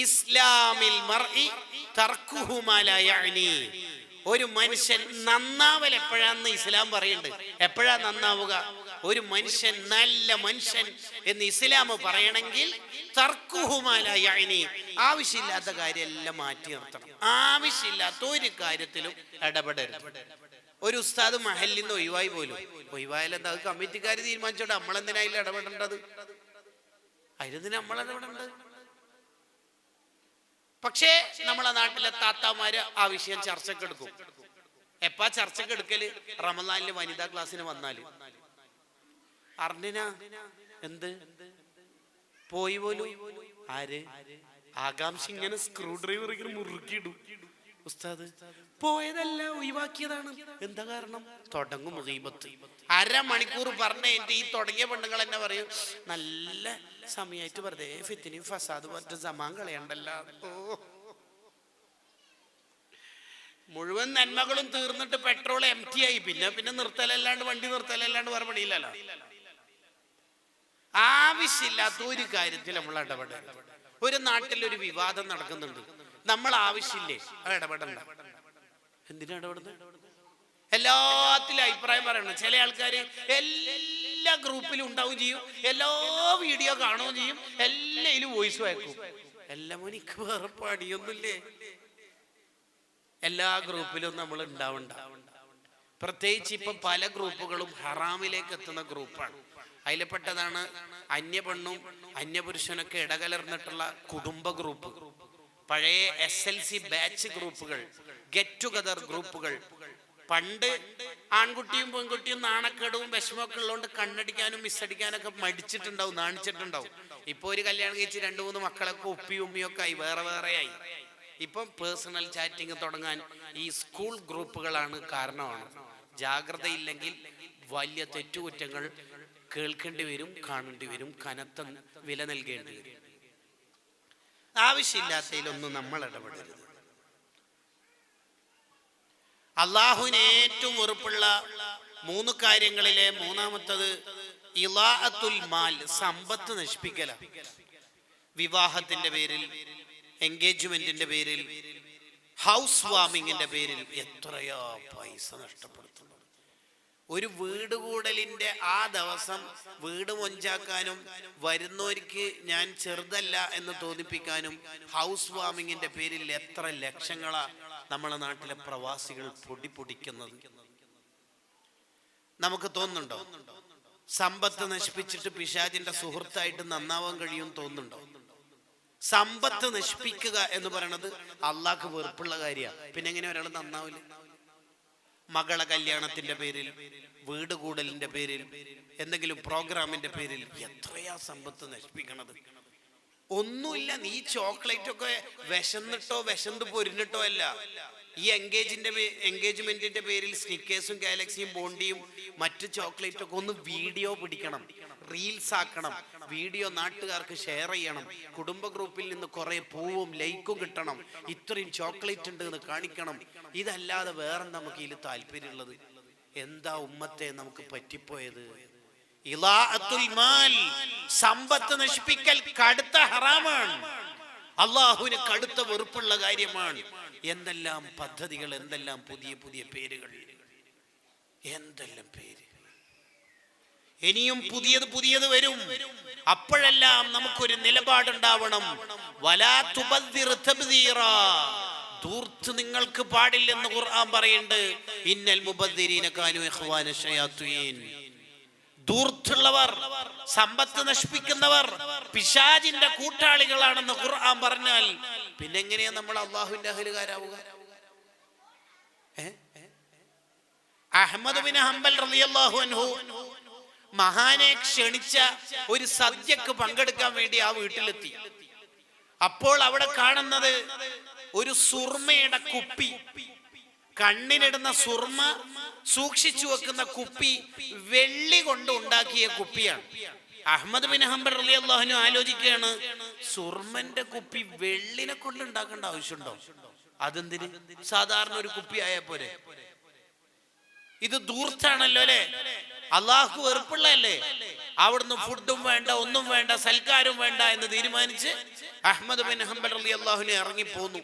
ഇസ്ലാമിൽ മർഇ തർക്കുഹു മാ ലാ യഅനി. ഒരു മനുഷ്യൻ നന്നാവൽ എപ്പോഴാന്ന് ഇസ്ലാം പറയുന്നുണ്ട്. എപ്പോഴാ നന്നാവുക? ഒരു മനുഷ്യൻ നല്ല മനുഷ്യൻ എന്ന് ഇസ്ലാം പറയണമെങ്കിൽ തർക്കുഹു മാ ലാ യഅനി, ആവശ്യമില്ലാത്ത കാര്യമെല്ലാം മാറ്റി നിർത്തണം. ആവശ്യമില്ലാത്ത ഒരു കാര്യത്തിലും ഇടപെടരുത്. ഒരു ഉസ്താദ് മഹലിൽ നിന്ന് ഒഴിവായി പോലും, ഒഴിവായാലും എന്താ? കമ്മിറ്റിക്കാർ തീരുമാനിച്ചോട്ടെ, നമ്മളെന്തിനാ അതിൽ ഇടപെടേണ്ടത്? അതിന് നമ്മൾ ഇടപെടേണ്ടത്. പക്ഷേ നമ്മളെ നാട്ടിലെ താത്താമാര് ആ വിഷയം ചർച്ചക്കെടുക്കും. എപ്പാ ചർച്ചക്കെടുക്കല്? റമദാനില് വനിതാ ക്ലാസ്സിന് വന്നാല്. അറിഞ്ഞാ എന്ത് പോയി പോലും ആര്? ആകാംക്ഷ ഇങ്ങനെ സ്ക്രൂ ഡ്രൈവർ ഇങ്ങനെ മുറുക്കിയിടും. ഉസ്താദ് പോയതല്ല, ഒഴിവാക്കിയതാണ്. എന്താ കാരണം? തുടങ്ങും ഗീബത്ത്. അരമണിക്കൂർ പറഞ്ഞ എന്റെ ഈ തുടങ്ങിയ പെണ്ണുങ്ങൾ എന്നെ പറയും, നല്ല സമയമായിട്ട് വെറുതെ ഫിത്തിനും ഫസാദ് പറഞ്ഞ സമാൻ കളയണ്ടല്ലോ. മുഴുവൻ നന്മകളും തീർന്നിട്ട് പെട്രോൾ എംറ്റി ആയി. പിന്നെ നിർത്തലല്ലാണ്ട്, വണ്ടി നിർത്തലല്ലാണ്ട് വേറെ പണിയില്ലല്ലോ. ആവശ്യമില്ലാത്ത ഒരു കാര്യത്തിൽ നമ്മൾ ഇടപെടരുത്. ഒരു നാട്ടിൽ ഒരു വിവാദം നടക്കുന്നുണ്ട്, നമ്മൾ ആവശ്യമില്ലേ അത് ഇടപെടണ്ട. എന്തിനാ ഇടപെടുന്നത്? എല്ലാത്തിലും അഭിപ്രായം പറയണം. ചില ആൾക്കാർ എല്ലാ ഗ്രൂപ്പിലും ഉണ്ടാവുകയും ചെയ്യും, എല്ലാ വീഡിയോ കാണുകയും ചെയ്യും, എല്ലാത്തിലും വോയിസ് വയ്ക്കും. എല്ലാം എനിക്ക് വേറെ പണിയൊന്നുമില്ലേ? എല്ലാ ഗ്രൂപ്പിലും നമ്മൾ ഉണ്ടാവണ്ട. പ്രത്യേകിച്ച് ഇപ്പൊ പല ഗ്രൂപ്പുകളും ഹറാമിലേക്ക് എത്തുന്ന ഗ്രൂപ്പാണ്. അതിൽപ്പെട്ടതാണ് അന്യപെണ്ണും അന്യപുരുഷനൊക്കെ ഇടകലർന്നിട്ടുള്ള കുടുംബ ഗ്രൂപ്പ്, പഴയ SLC ബാച്ച് ഗ്രൂപ്പുകൾ, ഗെറ്റ് ടുഗദർ ഗ്രൂപ്പുകൾ. പണ്ട് ആൺകുട്ടിയും പെൺകുട്ടിയും നാണക്കേടവും വിഷമമൊക്കെ ഉള്ളതുകൊണ്ട് കണ്ണടിക്കാനും മിസ്സടിക്കാനൊക്കെ മടിച്ചിട്ടുണ്ടാവും, നാണിച്ചിട്ടുണ്ടാവും. ഇപ്പൊ ഒരു കല്യാണം കഴിച്ച് 2-3 മക്കളൊക്കെ ഉപ്പിയും ഉമ്മിയൊക്കെ ആയി, വേറെ വേറെയായി. ഇപ്പം പേഴ്സണൽ ചാറ്റിങ് തുടങ്ങാൻ ഈ സ്കൂൾ ഗ്രൂപ്പുകളാണ് കാരണമാണ്. ജാഗ്രതയില്ലെങ്കിൽ വലിയ തെറ്റുകുറ്റങ്ങൾ കേൾക്കേണ്ടി വരും, കാണേണ്ടി വരും, കനത്ത വില നൽകേണ്ടി വരും. ആവശ്യമില്ലാത്തതിലൊന്നും നമ്മൾ ഇടപെടരുത്. അള്ളാഹുവിന് ഏറ്റവും വെറുപ്പുള്ള 3 കാര്യങ്ങളിലെ മൂന്നാമത്തത് ഇളാഅത്തുൽ മാൽ, സമ്പത്ത് നശിപ്പിക്കല. വിവാഹത്തിന്റെ പേരിൽ, എൻഗേജ്മെന്റിന്റെ പേരിൽ, ഹൗസ് വാമിങ്ങിന്റെ പേരിൽ എത്രയോ പൈസ നഷ്ടപ്പെടുത്തുന്നു. ഒരു വീട് കൂടലിന്റെ ആ ദിവസം വീട് മൊഞ്ചാക്കാനും വരുന്നവർക്ക് ഞാൻ ചെറുതല്ല എന്ന് തോന്നിപ്പിക്കാനും ഹൗസ് വാമിങ്ങിന്റെ പേരിൽ എത്ര ലക്ഷങ്ങളാ നമ്മളെ നാട്ടിലെ പ്രവാസികൾ പൊടിക്കുന്നത്. നമുക്ക് തോന്നുന്നുണ്ടോ സമ്പത്ത് നശിപ്പിച്ചിട്ട് പിശാചിന്റെ സുഹൃത്തായിട്ട് നന്നാവാൻ കഴിയും തോന്നുന്നുണ്ടോ? സമ്പത്ത് നശിപ്പിക്കുക എന്ന് പറയുന്നത് അള്ളാഹ്ക്ക് വെറുപ്പുള്ള കാര്യമാണ്. പിന്നെ എങ്ങനെ ഒരാൾ നന്നാവില്ല? മകളെ കല്യാണത്തിന്റെ പേരിൽ, വീട് കൂടലിന്റെ പേരിൽ, എന്തെങ്കിലും പ്രോഗ്രാമിന്റെ പേരിൽ എത്രയാ സമ്പത്ത് നശിപ്പിക്കണത്. ഒന്നുമില്ല, നീ ചോക്ലേറ്റ് ഒക്കെ വിശന്നിട്ടോ വിശന്ന് പൊരിഞ്ഞിട്ടോ അല്ല. ഈ എൻഗേജ്മെന്റിന്റെ പേരിൽ സ്നിക്കേഴ്സും ഗാലക്സിയും ബോണ്ടിയും മറ്റു ചോക്ലേറ്റ് ഒക്കെ ഒന്ന് വീഡിയോ പിടിക്കണം, റീൽസ് ആക്കണം, വീഡിയോ നാട്ടുകാർക്ക് ഷെയർ ചെയ്യണം, കുടുംബ ഗ്രൂപ്പിൽ നിന്ന് കുറെ പൂവും ലൈക്കും കിട്ടണം, ഇത്രയും ചോക്ലേറ്റ് ഉണ്ട് എന്ന് കാണിക്കണം. ഇതല്ലാതെ വേറെ നമുക്ക് ഇതിൽ താല്പര്യമുള്ളത് എന്താ? ഉമ്മത്തെ നമുക്ക് പറ്റിപ്പോയത് ഇളാഅത്തുൽ മാൽ, സമ്പത്ത് നശിപ്പിക്കൽ കടുത്ത ഹറാമാണ്. അള്ളാഹുവിന് കടുത്ത വെറുപ്പുള്ള കാര്യമാണ്. എന്തെല്ലാം പദ്ധതികൾ, എന്തെല്ലാം പുതിയ പുതിയ പേരുകൾ, എന്തെല്ലാം പേര്. ഇനിയും പുതിയത് വരും. അപ്പോഴെല്ലാം നമുക്കൊരു നിലപാടുണ്ടാവണം. വലാ തുബദ്ദിർ തബ്ദീറാ, ധൂർത്ത് നിങ്ങൾക്ക് പാടില്ലെന്ന് ഖുർആൻ പറയുന്നുണ്ട്. ഇന്നൽ മുബദ്ദിരീന കാനൂ ഇഖ്വാന ശയാത്തീൻ. ധൂർത്തുള്ളവർ, സമ്പത്ത് നശിപ്പിക്കുന്നവർ പിശാചിന്റെ കൂട്ടാളികളാണെന്ന് ഖുർആൻ പറഞ്ഞാൽ പിന്നെ എങ്ങനെയാ നമ്മൾ അള്ളാഹുവിന്റെ അഹ്ലുകാരാവുക? അഹ്മദ് ബിൻ ഹംബൽ റളിയല്ലാഹു അൻഹു മഹാനെ ക്ഷണിച്ച ഒരു സദ്യക്ക് പങ്കെടുക്കാൻ വേണ്ടി ആ വീട്ടിലെത്തി. അപ്പോൾ അവിടെ കാണുന്നത് ഒരു സുർമയുടെ കുപ്പി, കണ്ണിനിടുന്ന സുർമ സൂക്ഷിച്ചു വെക്കുന്ന കുപ്പി വെള്ളി കൊണ്ട് ഉണ്ടാക്കിയ കുപ്പിയാണ്. അഹ്മദ് ബിൻ ഹംബൽ റളിയല്ലാഹു അൻഹു ആലോചിക്കുകയാണ്, സുർമന്റെ കുപ്പി വെള്ളിനെ കൊണ്ട് ഉണ്ടാക്കേണ്ട ആവശ്യമുണ്ടോ? അതെന്തിന്? സാധാരണ ഒരു കുപ്പി ആയാ പോരെ. ഇത് ധൂർത്താണല്ലോ അല്ലെ, അള്ളാഹു വെറുപ്പുള്ളല്ലേ. അവിടുന്ന് ഫുഡും വേണ്ട, ഒന്നും വേണ്ട, സൽക്കാരും വേണ്ട എന്ന് തീരുമാനിച്ച് അഹ്മദ് ബിൻ ഹംബൽ റളിയല്ലാഹു അൻഹു ഇറങ്ങിപ്പോന്നു.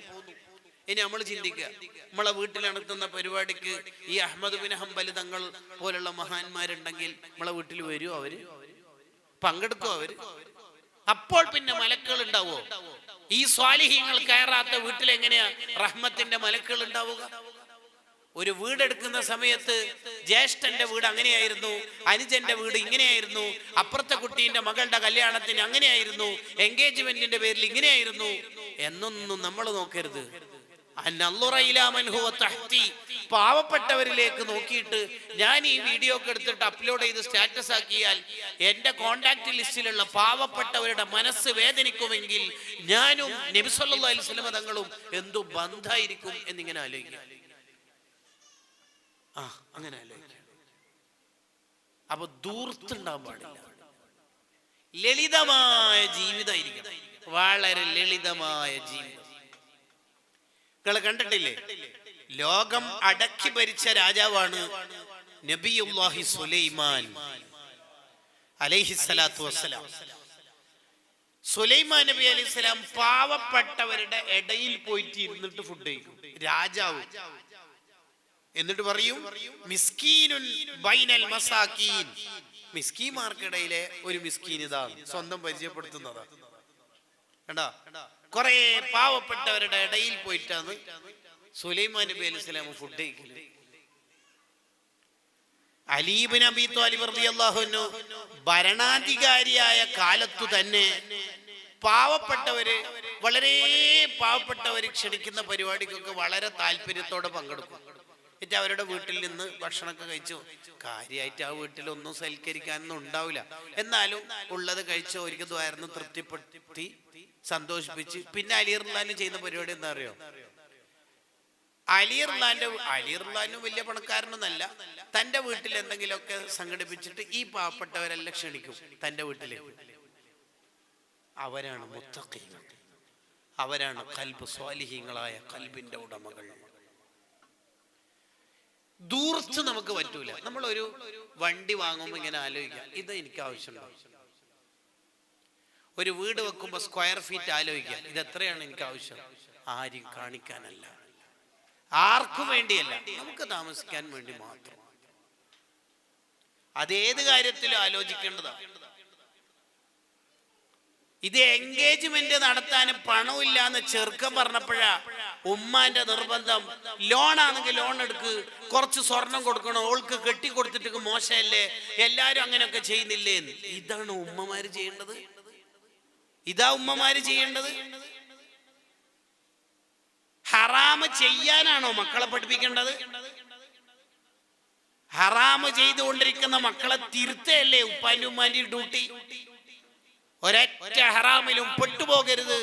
ഇനി നമ്മൾ ചിന്തിക്കുക, നമ്മളെ വീട്ടിൽ നടത്തുന്ന പരിപാടിക്ക് ഈ അഹ്മദ് ബിൻ ഹംബൽ തങ്ങൾ പോലുള്ള മഹാന്മാരുണ്ടെങ്കിൽ നമ്മളെ വീട്ടിൽ വരുമോ? അവര് പങ്കെടുക്കുമോ? അവര് അപ്പോൾ പിന്നെ മലക്കുകൾ ഉണ്ടാവോ? ഈ സ്വാലിഹീങ്ങൾ കയറാത്ത വീട്ടിൽ എങ്ങനെയാ റഹ്മത്തിന്റെ മലക്കുകൾ ഉണ്ടാവുക? ഒരു വീടെടുക്കുന്ന സമയത്ത് ജ്യേഷ്ഠന്റെ വീട് അങ്ങനെയായിരുന്നു, അനുജന്റെ വീട് ഇങ്ങനെയായിരുന്നു, അപ്പുറത്തെ കുട്ടീന്റെ മകളുടെ കല്യാണത്തിന് അങ്ങനെയായിരുന്നു, എൻഗേജ്മെന്റിന്റെ പേരിൽ ഇങ്ങനെയായിരുന്നു എന്നൊന്നും നമ്മൾ നോക്കരുത്. പാവപ്പെട്ടവരിലേക്ക് നോക്കിയിട്ട് ഞാൻ ഈ വീഡിയോ ഒക്കെ എടുത്തിട്ട് അപ്ലോഡ് ചെയ്ത് സ്റ്റാറ്റസ് ആക്കിയാൽ എന്റെ കോണ്ടാക്ട് ലിസ്റ്റിലുള്ള പാവപ്പെട്ടവരുടെ മനസ്സ് വേദനിക്കുമെങ്കിൽ ഞാനും നബി സല്ലല്ലാഹു അലൈഹി വസല്ലം തങ്ങളും എന്തു ബന്ധായിരിക്കും എന്നിങ്ങനെ ആലോചിക്കുക. അങ്ങനെ ആലോചിക്കുക. അപ്പൊ ദൂർത്തുണ്ടാവാൻ പാടില്ല. ലളിതമായ ജീവിതമായിരിക്കണം, വളരെ ലളിതമായ ജീവിതം. നിങ്ങൾ കണ്ടിട്ടില്ലേ, ലോകം അടക്കി ഭരിച്ച രാജാവാണ് നബിയുല്ലാഹി സുലൈമാൻ അലൈഹിസ്സലാത്തു വസ്സലാം. സുലൈമാൻ നബി അലൈഹിസ്സലാം പാവപ്പെട്ടവരുടെ ഇടയിൽ പോയിട്ട് ഇരുന്നിട്ട് ഫുഡ് കഴിക്കും. രാജാവ് എന്നിട്ട് പറയും മിസ്കീനുൻ ബൈനൽ മസാകീൻ, മിസ്കീന്മാർക്കിടയിലെ ഒരു മിസ്കീൻ. ഇതാണ് സ്വന്തം പരിചയപ്പെടുത്തുന്നതാ. കണ്ടാ, കുറെ പാവപ്പെട്ടവരുടെ ഇടയിൽ പോയിട്ടാണ് സുലൈമാൻ നബി അലൈഹി സ്വലാം ഫുഡ് കഴിക്കല്. അലി ഇബ്നു അബീ ത്വാലിബ് റളിയല്ലാഹു അൻഹു ഭരണാധികാരിയായ കാലത്തു തന്നെ പാവപ്പെട്ടവര്, വളരെ പാവപ്പെട്ടവര് ക്ഷണിക്കുന്ന പരിപാടിക്കൊക്കെ വളരെ താല്പര്യത്തോടെ പങ്കെടുക്കും. എന്നിട്ട് അവരുടെ വീട്ടിൽ നിന്ന് ഭക്ഷണമൊക്കെ കഴിച്ചു. കാര്യമായിട്ട് ആ വീട്ടിലൊന്നും സൽക്കരിക്കാനൊന്നും ഉണ്ടാവില്ല, എന്നാലും ഉള്ളത് കഴിച്ച് ഒരിക്കൽ ദ്വാരന്ന് തൃപ്തിപ്പെടുത്തി സന്തോഷിപ്പിച്ച്. പിന്നെ അലി റളിയല്ലാഹു ചെയ്യുന്ന പരിപാടി എന്താ അറിയോ? അലി റളിയല്ലാഹു വലിയ പണക്കാരനൊന്നല്ല, തന്റെ വീട്ടിൽ എന്തെങ്കിലുമൊക്കെ സംഘടിപ്പിച്ചിട്ട് ഈ പാവപ്പെട്ടവരെല്ലാം ക്ഷണിക്കും തന്റെ വീട്ടിലേക്ക്. അവരാണ് മുത്തഖീങ്ങൾ, അവരാണ് ഖൽബ് സ്വാലിഹീങ്ങളായ ഖൽബിന്റെ ഉടമകൾ. ദൂർത്ത് നമുക്ക് പറ്റൂല. നമ്മളൊരു വണ്ടി വാങ്ങുമ്പോൾ ഇങ്ങനെ ആലോചിക്കാം, ഇത് എനിക്ക് ആവശ്യമുണ്ടോ? ഒരു വീട് വെക്കുമ്പോൾ സ്ക്വയർ ഫീറ്റ് ആലോചിക്കാം, ഇത് എത്രയാണ് എനിക്ക് ആവശ്യം? ആരും കാണിക്കാനല്ല, ആർക്കും വേണ്ടിയല്ല, നമുക്ക് താമസിക്കാൻ വേണ്ടി മാത്രം. അതേത് കാര്യത്തിലും ആലോചിക്കേണ്ടതാണ്. ഇത് എൻഗേജ്മെന്റ് നടത്താൻ പണമില്ല എന്ന് ചെറുക്കം പറഞ്ഞപ്പോഴാ ഉമ്മാന്റെ നിർബന്ധം, ലോൺ ആണെങ്കിൽ ലോൺ എടുക്ക്, കുറച്ച് സ്വർണം കൊടുക്കണം, ഓൾക്ക് കെട്ടിക്കൊടുത്തിട്ട് മോശമല്ലേ, എല്ലാരും അങ്ങനെയൊക്കെ ചെയ്യുന്നില്ലേ? ഇതാണ് ഉമ്മമാര് ചെയ്യേണ്ടത്, ഇതാ ഉമ്മമാര് ചെയ്യേണ്ടത്. ഹറാമ് ചെയ്യാനാണോ മക്കളെ പഠിപ്പിക്കേണ്ടത്? ഹറാമ് ചെയ്തുകൊണ്ടിരിക്കുന്ന മക്കളെ തിരുത്തല്ലേ ഉപ്പാന്റെ ഉമ്മാന്റെ ഡ്യൂട്ടി? ഒരൊറ്റ ഹറാമിലും പെട്ടുപോകരുത്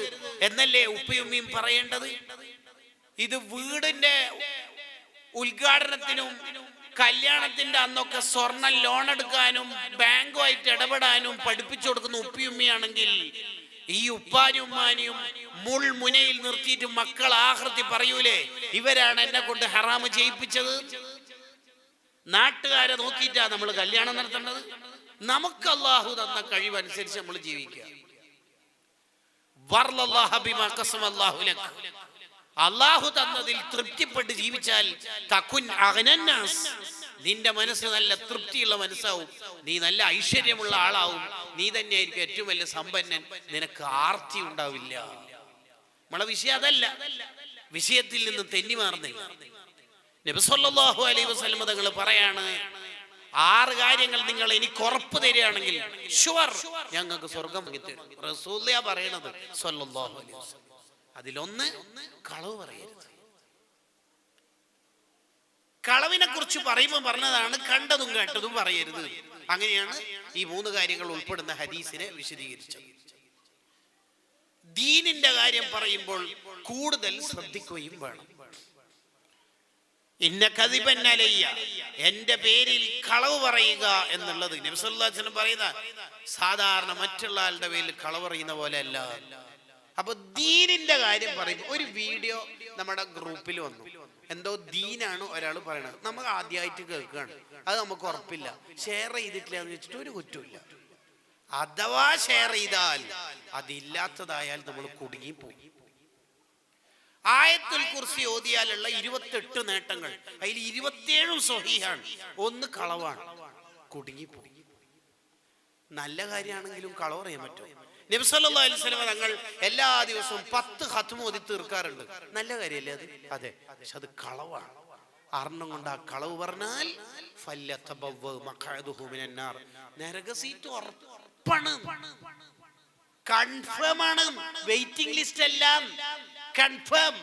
എന്നല്ലേ ഉപ്പയുമ്മയും പറയേണ്ടത്? ഇത് വീടിന്റെ ഉദ്ഘാടനത്തിനും കല്യാണത്തിന്റെ അന്നൊക്കെ സ്വർണം ലോൺ എടുക്കാനും ബാങ്കുമായിട്ട് ഇടപെടാനും പഠിപ്പിച്ചു കൊടുക്കുന്ന ഉപ്പയുമ്മയാണെങ്കിൽ ഈ ഉപ്പാനും ഉമ്മാനെയും മുൾമുനയിൽ നിർത്തിയിട്ട് മക്കൾ ആഹൃതി പറയൂലേ, ഇവരാണ് എന്നെ കൊണ്ട് ഹറാമ് ചെയ്യിപ്പിച്ചത്. നാട്ടുകാരെ നോക്കിയിട്ടാ നമ്മൾ കല്യാണം നടത്തേണ്ടത്. നമുക്ക് അല്ലാഹു തന്ന കഴിവനുസരിച്ച് നമ്മൾ ജീവിക്കുക. അല്ലാഹു തന്നതിൽ തൃപ്തിപ്പെട്ട് ജീവിച്ചാൽ തകുൻ അഗ്നന്നാസ്, നിന്റെ മനസ്സ് നല്ല തൃപ്തിയുള്ള മനസ്സാവും, നീ നല്ല ഐശ്വര്യമുള്ള ആളാവും, നീ തന്നെയായിരിക്കും ഏറ്റവും വലിയ സമ്പന്നൻ, നിനക്ക് ആർത്തി ഉണ്ടാവില്ല. നമ്മളെ വിഷയം അതല്ല, വിഷയത്തിൽ നിന്ന് തെന്നി മാറുന്നില്ല. നബി സല്ലല്ലാഹു അലൈഹി വസല്ലം തങ്ങൾ പറയാണ്, 6 കാര്യങ്ങൾ നിങ്ങൾ എനിക്ക് ഉറപ്പ് തരികയാണെങ്കിൽ ഷുവർ ഞങ്ങൾക്ക് സ്വർഗം വാങ്ങിത്തരും. റസൂലുള്ളാഹിയാ പറയണത് സല്ലല്ലാഹു അലൈഹി വസല്ലം. അതിലൊന്ന് കളവ് പറയരുത്. കളവിനെ കുറിച്ച് പറയുമ്പോൾ പറഞ്ഞതാണ് കണ്ടതും കേട്ടതും പറയരുത്. അങ്ങനെയാണ് ഈ 3 കാര്യങ്ങൾ ഉൾപ്പെടുന്ന ഹദീസിനെ വിശദീകരിച്ചത്. ദീനിന്റെ കാര്യം പറയുമ്പോൾ കൂടുതൽ ശ്രദ്ധിക്കുകയും വേണം. ഇന്ന കദിബൻ അലയ്യ, എന്റെ പേരിൽ കളവ് പറയുക എന്നുള്ളത് നബി സല്ലല്ലാഹു അലൈഹി വസല്ലം പറയുന്ന സാധാരണ മറ്റുള്ള ആളുടെ പേരിൽ കളവ് പറയുന്ന പോലെ അല്ല. അപ്പൊ ദീനിന്റെ കാര്യം പറയുമ്പോൾ ഒരു വീഡിയോ നമ്മുടെ ഗ്രൂപ്പിൽ വന്നു, എന്തോ ദീനാണ് ഒരാൾ പറയണത്, നമുക്ക് ആദ്യമായിട്ട് കേൾക്കുകയാണ്, അത് നമുക്ക് ഉറപ്പില്ല, ഷെയർ ചെയ്തിട്ടില്ല എന്ന് വെച്ചിട്ട് ഒരു കുറ്റമില്ല. അഥവാ ഷെയർ ചെയ്താൽ അതില്ലാത്തതായാൽ നമ്മൾ കുടുങ്ങിപ്പോകും. ആയത്തുൽ കുർസി ഓതിയാലുള്ള 28 നേട്ടങ്ങൾ, അതിൽ 27 സ്വഹീഹാണ്, 1 കളവാണ്, കുടുങ്ങിപ്പോയി. നല്ല കാര്യമാണെങ്കിലും കളവ് പറയാൻ പറ്റും. നബി സല്ലല്ലാഹു അലൈഹി വസല്ലം തങ്ങൾ എല്ലാ ദിവസവും 10 ഖത്മ ഓതി തീർക്കാറുണ്ട്. നല്ല കാര്യമല്ലേ അത്? അതെ, പക്ഷെ അത് കളവാണ്. അർണം കൊണ്ട് ആ കളവ് പറഞ്ഞാൽ നരക സീറ്റ് ഉറപ്പാണ്, കൺഫേം ആണ്, വെയിറ്റിംഗ് ലിസ്റ്റ് എല്ലാം കൺഫേം,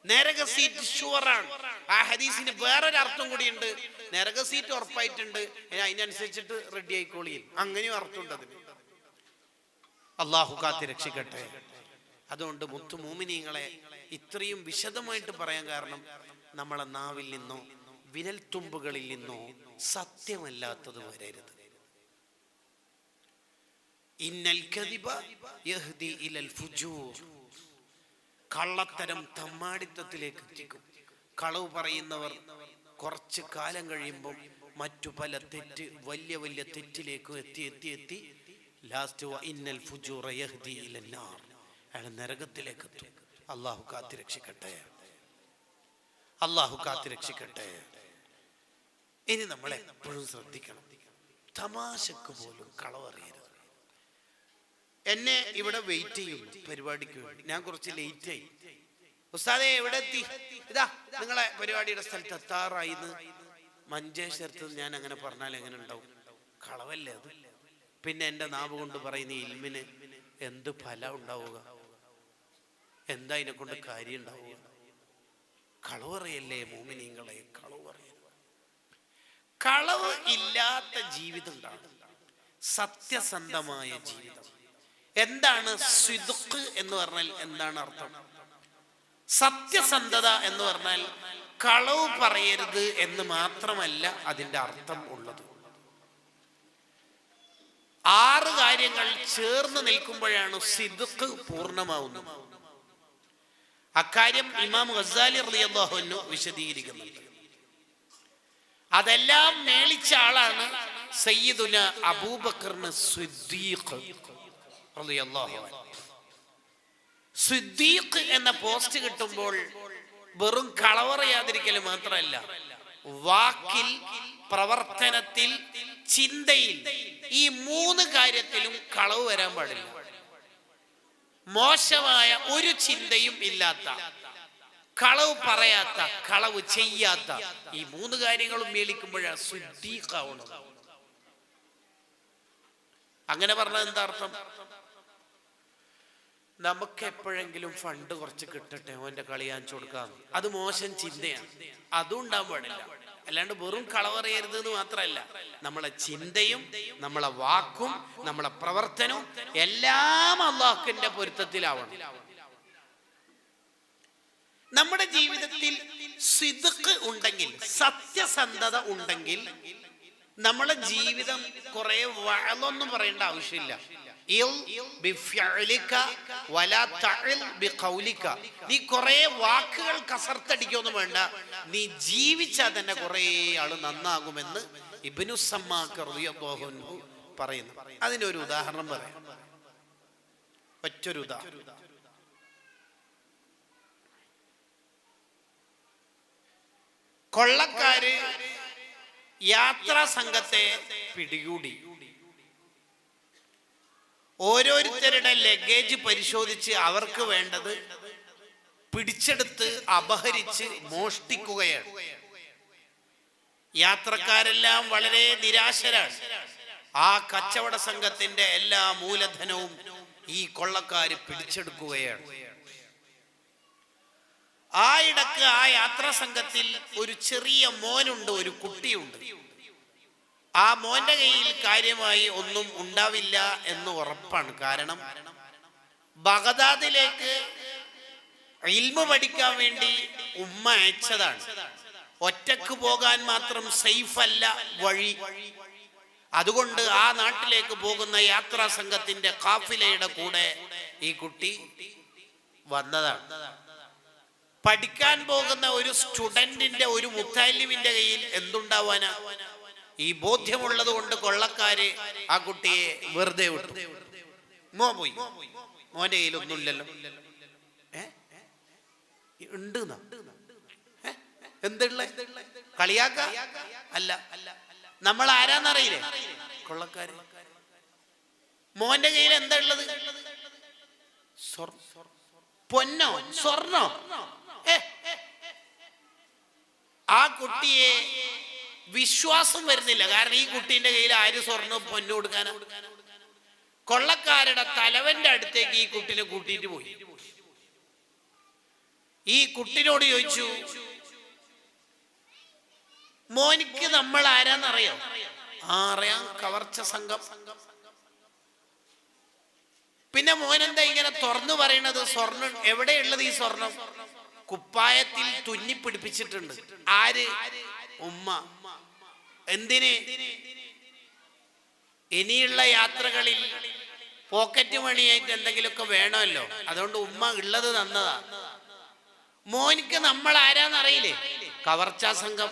നരക സീറ്റ് ഷുവറാണ്. ആ ഹദീസിന് വേറൊരു അർത്ഥം കൂടിയുണ്ട്, നരക സീറ്റ് ഉറപ്പായിട്ടുണ്ട്, അതിനനുസരിച്ചിട്ട് റെഡി ആയിക്കോളിയും, അങ്ങനെയും അർത്ഥമുണ്ട് അതിന്. അള്ളാഹു കാത്തി രക്ഷിക്കട്ടെ. അതുകൊണ്ട് മുത്തു മോമിനീങ്ങളെ ഇത്രയും വിശദമായിട്ട് പറയാൻ കാരണം നമ്മളെ നാവിൽ നിന്നോ വിരൽ തുമ്പുകളിൽ നിന്നോ സത്യമല്ലാത്തത് വരരുത്. ഇന്നൽ കദിബ യഹ്ദി ഇലൽ ഫുജൂർ, കള്ളത്തരം തമ്മാടിത്തത്തിലേക്ക് എത്തിക്കും. കളവ് പറയുന്നവർ കുറച്ച് കാലം കഴിയുമ്പോൾ മറ്റു പല തെറ്റ്, വലിയ വലിയ തെറ്റിലേക്ക് എത്തി ലാസ്റ്റ് ഇന്നൽ ഫുജൂറ യഹ്ദി ഇലൻ നാർ, അയാൾ നരകത്തിലേക്ക് എത്തും. അല്ലാഹു കാത്തി രക്ഷിക്കട്ടെ, അല്ലാഹു കാത്തി രക്ഷിക്കട്ടെ. ഇനി നമ്മൾ എപ്പോഴും ശ്രദ്ധിക്കണം, തമാശക്ക് പോലും കളവറിയരുത്. എന്നെ ഇവിടെ വെയിറ്റ് ചെയ്യും പരിപാടിക്ക് വേണ്ടി, ഞാൻ കുറച്ച് ലേറ്റ് ആയി, ഉസ്താദേ എവിടെ എത്തി, ഇതാ നിങ്ങളെ പരിപാടിയുടെ സ്ഥലത്ത് എത്താറായിന്ന് മഞ്ചേശ്വരത്ത്, ഞാൻ അങ്ങനെ പറഞ്ഞാൽ എങ്ങനെ ഉണ്ടാവും? കളവല്ലേ അത്? പിന്നെ എൻ്റെ നാവ് കൊണ്ട് പറയുന്ന ഇൽമിന് എന്ത് ഫലം ഉണ്ടാവുക? എന്താ ഇതിനെ കൊണ്ട് കാര്യം ഉണ്ടാവുക? കളവ് പറയല്ലേ മോമിനീങ്ങളെ, കളവ് പറയരുത്. കളവ് ഇല്ലാത്ത ജീവിതം ഉണ്ടാകും, സത്യസന്ധമായ ജീവിതം. എന്താണ് സിദ്ഖ് എന്ന് പറഞ്ഞാൽ? എന്താണ് അർത്ഥം? സത്യസന്ധത എന്ന് പറഞ്ഞാൽ കളവ് പറയരുത് എന്ന് മാത്രമല്ല അതിൻ്റെ അർത്ഥം ഉള്ളത്. 6 കാര്യങ്ങൾ ചേർന്ന് നിൽക്കുമ്പോഴാണ് സിദ്ഖ് പൂർണ്ണമാവുന്നത്. അക്കാര്യം ഇമാം ഗസാലി റളിയല്ലാഹു അൻഹു വിശദീകരിക്കുന്നുണ്ട്. അതെല്ലാം മേളിച്ച ആളാണ് സയ്യിദുന അബൂബക്കറിന് സിദ്ദീഖ് റളിയല്ലാഹു അൻഹു. സിദ്ദീഖ് എന്ന പോസ്റ്റ് കിട്ടുമ്പോൾ വെറും കളവറിയാതിരിക്കൽ മാത്രമല്ല, വാക്കിൽ, പ്രവർത്തനത്തിൽ, ചിന്തയിൽ, ഈ 3 കാര്യത്തിലും കളവ് വരാൻ പാടില്ല. മോശമായ ഒരു ചിന്തയും ഇല്ലാത്ത, കളവ് പറയാത്ത, കളവ് ചെയ്യാത്ത ഈ 3 കാര്യങ്ങളും മേളിക്കുമ്പോഴാണ് സിദ്ദീഖാവുന്നത്. അങ്ങനെ പറഞ്ഞാൽ എന്താ അർത്ഥം? നമുക്ക് എപ്പോഴെങ്കിലും ഫണ്ട് കുറച്ച് കിട്ടട്ടെ, ഓന്റെ കളി കാണിച്ചു കൊടുക്കാം, അത് മോശം ചിന്തയാണ്, അതും ഉണ്ടാകാൻ പാടില്ല. അല്ലാണ്ട് വെറും കളവറിയരുത് എന്ന് മാത്രമല്ല, നമ്മളെ ചിന്തയും നമ്മളെ വാക്കും നമ്മളെ പ്രവർത്തനവും എല്ലാം അല്ലാഹുവിന്റെ പൊരുത്തത്തിലാവണം. നമ്മുടെ ജീവിതത്തിൽ സിദ്ഖ് ഉണ്ടെങ്കിൽ, സത്യസന്ധത ഉണ്ടെങ്കിൽ, നമ്മളെ ജീവിതം കുറെ വഅലൊന്നും പറയേണ്ട ആവശ്യമില്ല. നീ കുറെ വാക്കുകൾ കസർത്തടിക്കൊന്നും വേണ്ട, നീ ജീവിച്ചാൽ തന്നെ കുറെ ആള് നന്നാകുമെന്ന് ഇബ്നു സമ്മാക്ക് റളിയല്ലാഹു അൻഹു പറയുന്നു. അതിനൊരു ഉദാഹരണം പറയാം, ഒറ്റൊരു ഉദാഹരണം. കൊള്ളക്കാര് യാത്രാ സംഘത്തെ പിടികൂടി. ഓരോരുത്തരുടെ ലഗേജ് പരിശോധിച്ച് അവർക്ക് വേണ്ടത് പിടിച്ചെടുത്ത് അപഹരിച്ച് മോഷ്ടിക്കുകയാണ്. യാത്രക്കാരെല്ലാം വളരെ നിരാശരാണ്. ആ കച്ചവട സംഘത്തിന്റെ എല്ലാ മൂലധനവും ഈ കൊള്ളക്കാര് പിടിച്ചെടുക്കുകയാണ്. ആ ഇടക്ക് ആ യാത്രാ സംഘത്തിൽ ഒരു ചെറിയ മോനുണ്ട്, ഒരു കുട്ടിയുണ്ട്. ആ മോന്റെ കയ്യിൽ കാര്യമായി ഒന്നും ഉണ്ടാവില്ല എന്ന് ഉറപ്പാണ്. കാരണം ബഗദാദിലേക്ക് ഇൽമു പഠിക്കാൻ വേണ്ടി ഉമ്മ അയച്ചതാണ്. ഒറ്റക്ക് പോകാൻ മാത്രം സേഫ് അല്ല വഴി. അതുകൊണ്ട് ആ നാട്ടിലേക്ക് പോകുന്ന യാത്രാ സംഘത്തിന്റെ കാഫിലയുടെ കൂടെ ഈ കുട്ടി വന്നതാണ്. പഠിക്കാൻ പോകുന്ന ഒരു സ്റ്റുഡന്റിന്റെ, ഒരു മുത്തല്ലിമിന്റെ കയ്യിൽ എന്തുണ്ടാവാനാ? ഈ ബോധ്യമുള്ളത് കൊണ്ട് കൊള്ളക്കാര് ആ കുട്ടിയെ വെറുതെ വിട്ടു. മോൻ പോയി, മോന്റെ കയ്യിൽ ഒന്നുമില്ലല്ലോ. ഉണ്ട് എന്തുള്ള കളിയാക്ക അല്ല, നമ്മൾ ആരാന്നറിയില്ലേ? കൊള്ളക്കാര്. മോന്റെ കയ്യിൽ എന്താ ഉള്ളത്? പൊന്നോ സ്വർണ്ണോ? ആ കുട്ടിയെ വിശ്വാസം വരുന്നില്ല. കാരണം ഈ കുട്ടീന്റെ കയ്യിൽ ആര് സ്വർണ്ണവും പൊന്നു കൊടുക്കാനാ? കൊള്ളക്കാരുടെ തലവന്റെ അടുത്തേക്ക് ഈ കുട്ടിനെ കൂട്ടിയിട്ട് പോയി. ഈ കുട്ടിനോട് ചോദിച്ചു, മോനിക്ക് നമ്മൾ ആരാന്നറിയോ? അറിയാം, കവർച്ച സംഘം. പിന്നെ മോനെന്താ ഇങ്ങനെ തുറന്നു പറയണത്? സ്വർണ്ണം എവിടെയുള്ളത്? ഈ സ്വർണം കുപ്പായത്തിൽ തുന്നി പിടിപ്പിച്ചിട്ടുണ്ട്. ആര്? ഉമ്മ. എന്തിന്? ഇനിയുള്ള യാത്രകളിൽ പോക്കറ്റ് മണിയായിട്ട് എന്തെങ്കിലുമൊക്കെ വേണമല്ലോ, അതുകൊണ്ട് ഉമ്മ ഉള്ളത് തന്നതാ. മോനിക്ക് നമ്മൾ ആരാന്നറിയില്ലേ? കവർച്ചാ സംഘം.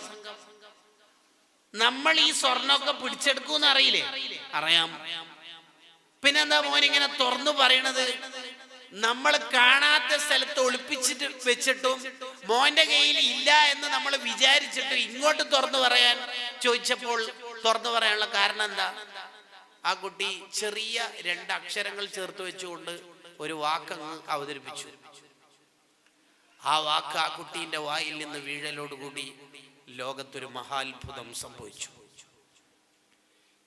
നമ്മൾ ഈ സ്വർണ്ണമൊക്കെ പിടിച്ചെടുക്കൂന്ന് അറിയില്ലേ? അറിയാം. പിന്നെന്താ മോനിങ്ങനെ തുറന്നു പറയണത്? നമ്മൾ കാണാത്ത സ്ഥലത്ത് ഒളിപ്പിച്ചിട്ട് വെച്ചിട്ടും മോന്റെ കയ്യിൽ ഇല്ല എന്ന് നമ്മൾ വിചാരിച്ചിട്ട് ഇങ്ങോട്ട് തുറന്നു പറയാൻ ചോദിച്ചപ്പോൾ തുറന്നു പറയാനുള്ള കാരണം എന്താ? ആ കുട്ടി ചെറിയ 2 അക്ഷരങ്ങൾ ചേർത്ത് വെച്ചുകൊണ്ട് ഒരു വാക്കങ്ങ് അവതരിപ്പിച്ചു. ആ വാക്ക് ആ കുട്ടീന്റെ വായിൽ നിന്ന് വീഴലോടുകൂടി ലോകത്തൊരു മഹാത്ഭുതം സംഭവിച്ചു.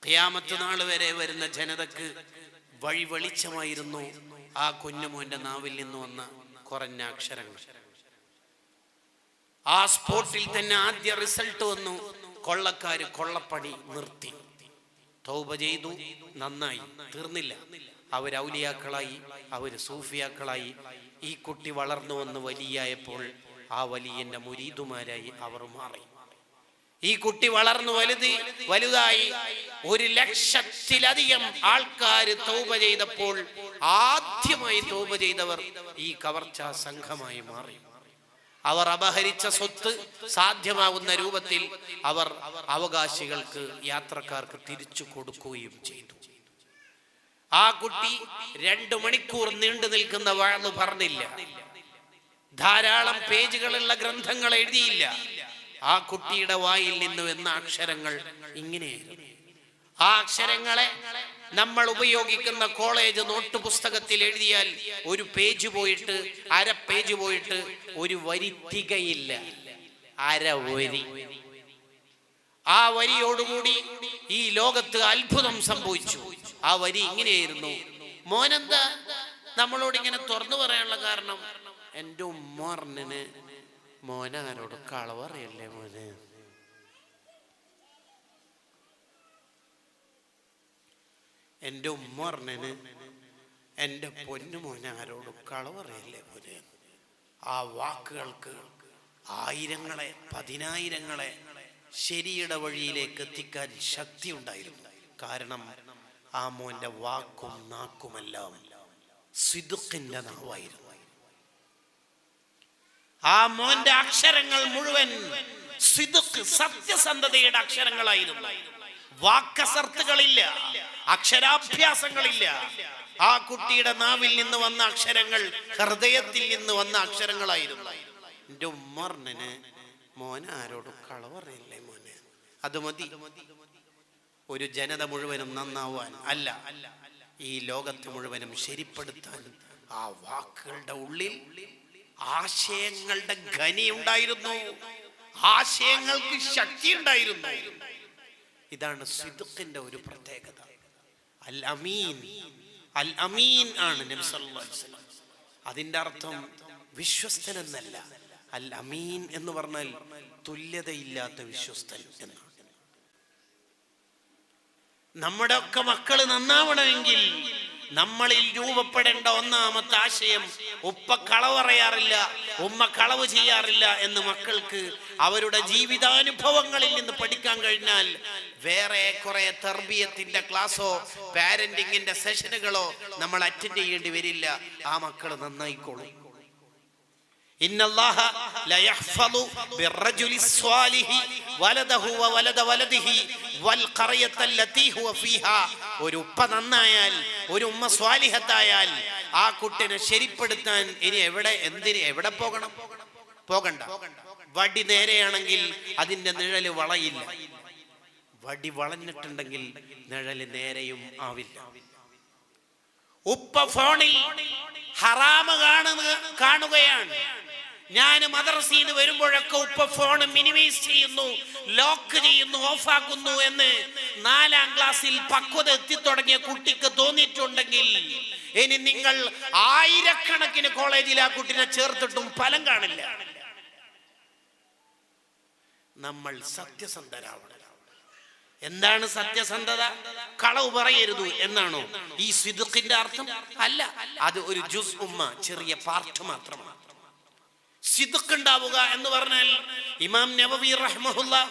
ഖിയാമത്ത് നാൾ വരെ വരുന്ന ജനതക്ക് വഴി വെളിച്ചമായിരുന്നു ആ കുഞ്ഞുമോന്റെ നാവിൽ നിന്ന് വന്ന കുറഞ്ഞ അക്ഷരങ്ങൾ. ആ സ്പോട്ടിൽ തന്നെ ആദ്യ റിസൾട്ട് വന്നു. കൊള്ളക്കാര് കൊള്ളപ്പണി നിർത്തി, തൗബ ചെയ്തു, നന്നായി. തീർന്നില്ല, അവർ ഔലിയാക്കളായി, അവർ സൂഫിയാക്കളായി. ഈ കുട്ടി വളർന്നു വന്ന് വലിയായപ്പോൾ ആ വലിയന്റെ മുരീദുമാരായി അവർ മാറി. ഈ കുട്ടി വളർന്നു വലുതായി 1,00,000-ത്തിലധികം ആൾക്കാർ തൗബ ചെയ്തപ്പോൾ ആദ്യമായി തൗബ ചെയ്തവർ ഈ കവർച്ചാ സംഘമായി മാറി. അവർ അപഹരിച്ച സ്വത്ത് സാധ്യമാവുന്ന രൂപത്തിൽ അവർ അവകാശികൾക്ക്, യാത്രക്കാർക്ക് തിരിച്ചു കൊടുക്കുകയും ചെയ്തു. ആ കുട്ടി 2 മണിക്കൂർ നീണ്ടു നിൽക്കുന്ന വഅദ് പറഞ്ഞില്ല, ധാരാളം പേജുകളുള്ള ഗ്രന്ഥങ്ങൾ എഴുതിയില്ല. ആ കുട്ടിയുടെ വായിൽ നിന്ന് വന്ന അക്ഷരങ്ങൾ ഇങ്ങനെയായിരുന്നു. ആ അക്ഷരങ്ങളെ നമ്മൾ ഉപയോഗിക്കുന്ന കോളേജ് നോട്ട് പുസ്തകത്തിൽ എഴുതിയാൽ ഒരു പേജ് പോയിട്ട്, അര പേജ് പോയിട്ട് ഒരു വരി തികയില്ല. അര വരി. ആ വരിയോടുകൂടി ഈ ലോകത്ത് അത്ഭുതം സംഭവിച്ചു. ആ വരി ഇങ്ങനെയായിരുന്നു. മോനെന്താ നമ്മളോട് ഇങ്ങനെ തുറന്നു പറയാനുള്ള കാരണം? എൻ്റെ ഉമ്മ പറഞ്ഞന് മോനാരോട് കളവറിയല്ലേ മോനെ. എൻ്റെ ഉമ്മ പറഞ്ഞന് എൻ്റെ പൊന്നു മോനാരോട് കളവറിയല്ലേ മോനെ. ആ വാക്കുകൾക്ക് ആയിരങ്ങളെ, 10,000-ങ്ങളെ ശരിയുടെ വഴിയിലേക്ക് എത്തിക്കാൻ ശക്തി ഉണ്ടായിരുന്നു. കാരണം ആ മോന്റെ വാക്കും നാക്കുമെല്ലാം സിദ്ഖിന്റെ നാവായിരുന്നു. ആ മോന്റെ അക്ഷരങ്ങൾ മുഴുവൻ സിദ്ഖ്, സത്യസന്ധതയുടെ അക്ഷരങ്ങളായിരുന്നു. വാക്കസർത്തുകളില്ല, അക്ഷരാഭ്യാസങ്ങളില്ല. ആ കുട്ടിയുടെ നാവിൽ നിന്ന് വന്ന അക്ഷരങ്ങൾ ഹൃദയത്തിൽ നിന്ന് വന്ന അക്ഷരങ്ങളായിരുന്നു. എൻ്റെ ഉമ്മറിന് മോനെ ആരോടും കളവറിയില്ലേ മോനെ, അത് മതി ഒരു ജനത മുഴുവനും നന്നാവാൻ അല്ല, ഈ ലോകത്ത് മുഴുവനും ശരിപ്പെടുത്താൻ. ആ വാക്കുകളുടെ ഉള്ളിൽ ആശയങ്ങളുടെ ഖനി ഉണ്ടായിരുന്നു, ആശയങ്ങൾക്ക് ശക്തി ഉണ്ടായിരുന്നു. ഇതാണ് സിദ്ഖിന്റെ ഒരു പ്രത്യേകത. അൽ അമീൻ, അൽ അമീൻ ആണ് നബി സല്ലല്ലാഹു അലൈഹി വസല്ലം. അതിന്റെ അർത്ഥം വിശ്വസ്തൻ എന്നല്ല. അൽ അമീൻ എന്ന് പറഞ്ഞാൽ തുല്യതയില്ലാത്ത വിശ്വസ്തൻ എന്നാണ്. നമ്മുടെ ഒക്കെ മക്കള് നന്നാവണമെങ്കിൽ നമ്മളിൽ രൂപപ്പെടേണ്ട ഒന്നാമത്തെ ആശയം, ഉപ്പ കളവ് പറയാറില്ല, ഉമ്മ കളവ് ചെയ്യാറില്ല എന്ന് മക്കൾക്ക് അവരുടെ ജീവിതാനുഭവങ്ങളിൽ നിന്ന് പഠിക്കാൻ കഴിഞ്ഞാൽ വേറെ കുറെ തർബിയത്തിന്റെ ക്ലാസ്സോ പാരന്റിങ്ങിന്റെ സെഷനുകളോ നമ്മൾ അറ്റൻഡ് ചെയ്യേണ്ടി വരില്ല. ആ മക്കൾ നന്നായിക്കോളും. ഇന്നല്ലാഹ ലയഹ്ഫളു ബിർറജുലി സ്വാലിഹി വലദഹു വലദ വലദിഹി വൽ ഖറയത്തല്ലതി ഹുവ ഫീഹാ. ഒരു ഉപ്പ നന്നായാൽ, ഒരു ഉമ്മ സ്വാലിഹത്തായാൽ ആ കുട്ടിനെ ശരിപ്പെടുത്താൻ ഇനി എവിടെ പോകണ്ട. വടി നേരെയാണെങ്കിൽ അതിന്റെ നിഴല് വളയില്ല, വടി വളഞ്ഞിട്ടുണ്ടെങ്കിൽ നിഴല് നേരെയും ആവില്ല. ഉപ്പ ഫോണിൽ ഹറാമ് കാണുകയാണ്, ഞാൻ മദ്രസയിൽ നിന്ന് വരുമ്പോഴൊക്കെ ഉപ്പ ഫോൺ മിനിമൈസ് ചെയ്യുന്നു, ലോക്ക് ചെയ്യുന്നു, ഓഫാക്കുന്നു എന്ന് 4ാം ക്ലാസ്സിൽ പക്വത എത്തിത്തുടങ്ങിയ കുട്ടിക്ക് തോന്നിയിട്ടുണ്ടെങ്കിൽ ഇനി നിങ്ങൾ 1000-കണക്കിന് കോളേജിൽ ആ കുട്ടിനെ ചേർത്തിട്ടും ഫലം കാണില്ല. നമ്മൾ സത്യസന്ധരാവണം. എന്താണ് സത്യസന്ധത? കളവ് പറയരുത് എന്നാണോ ഈ സിദ്ഖിന്റെ അർത്ഥം? അല്ല, അത് ഒരു ജുസ് ഉമ്മ, ചെറിയ പാർട്ട് മാത്രമാണ്. സിദ്ഖ് ഉണ്ടാവുക എന്ന് പറഞ്ഞാൽ ഇമാം നവവി റഹ്മഹുല്ലാ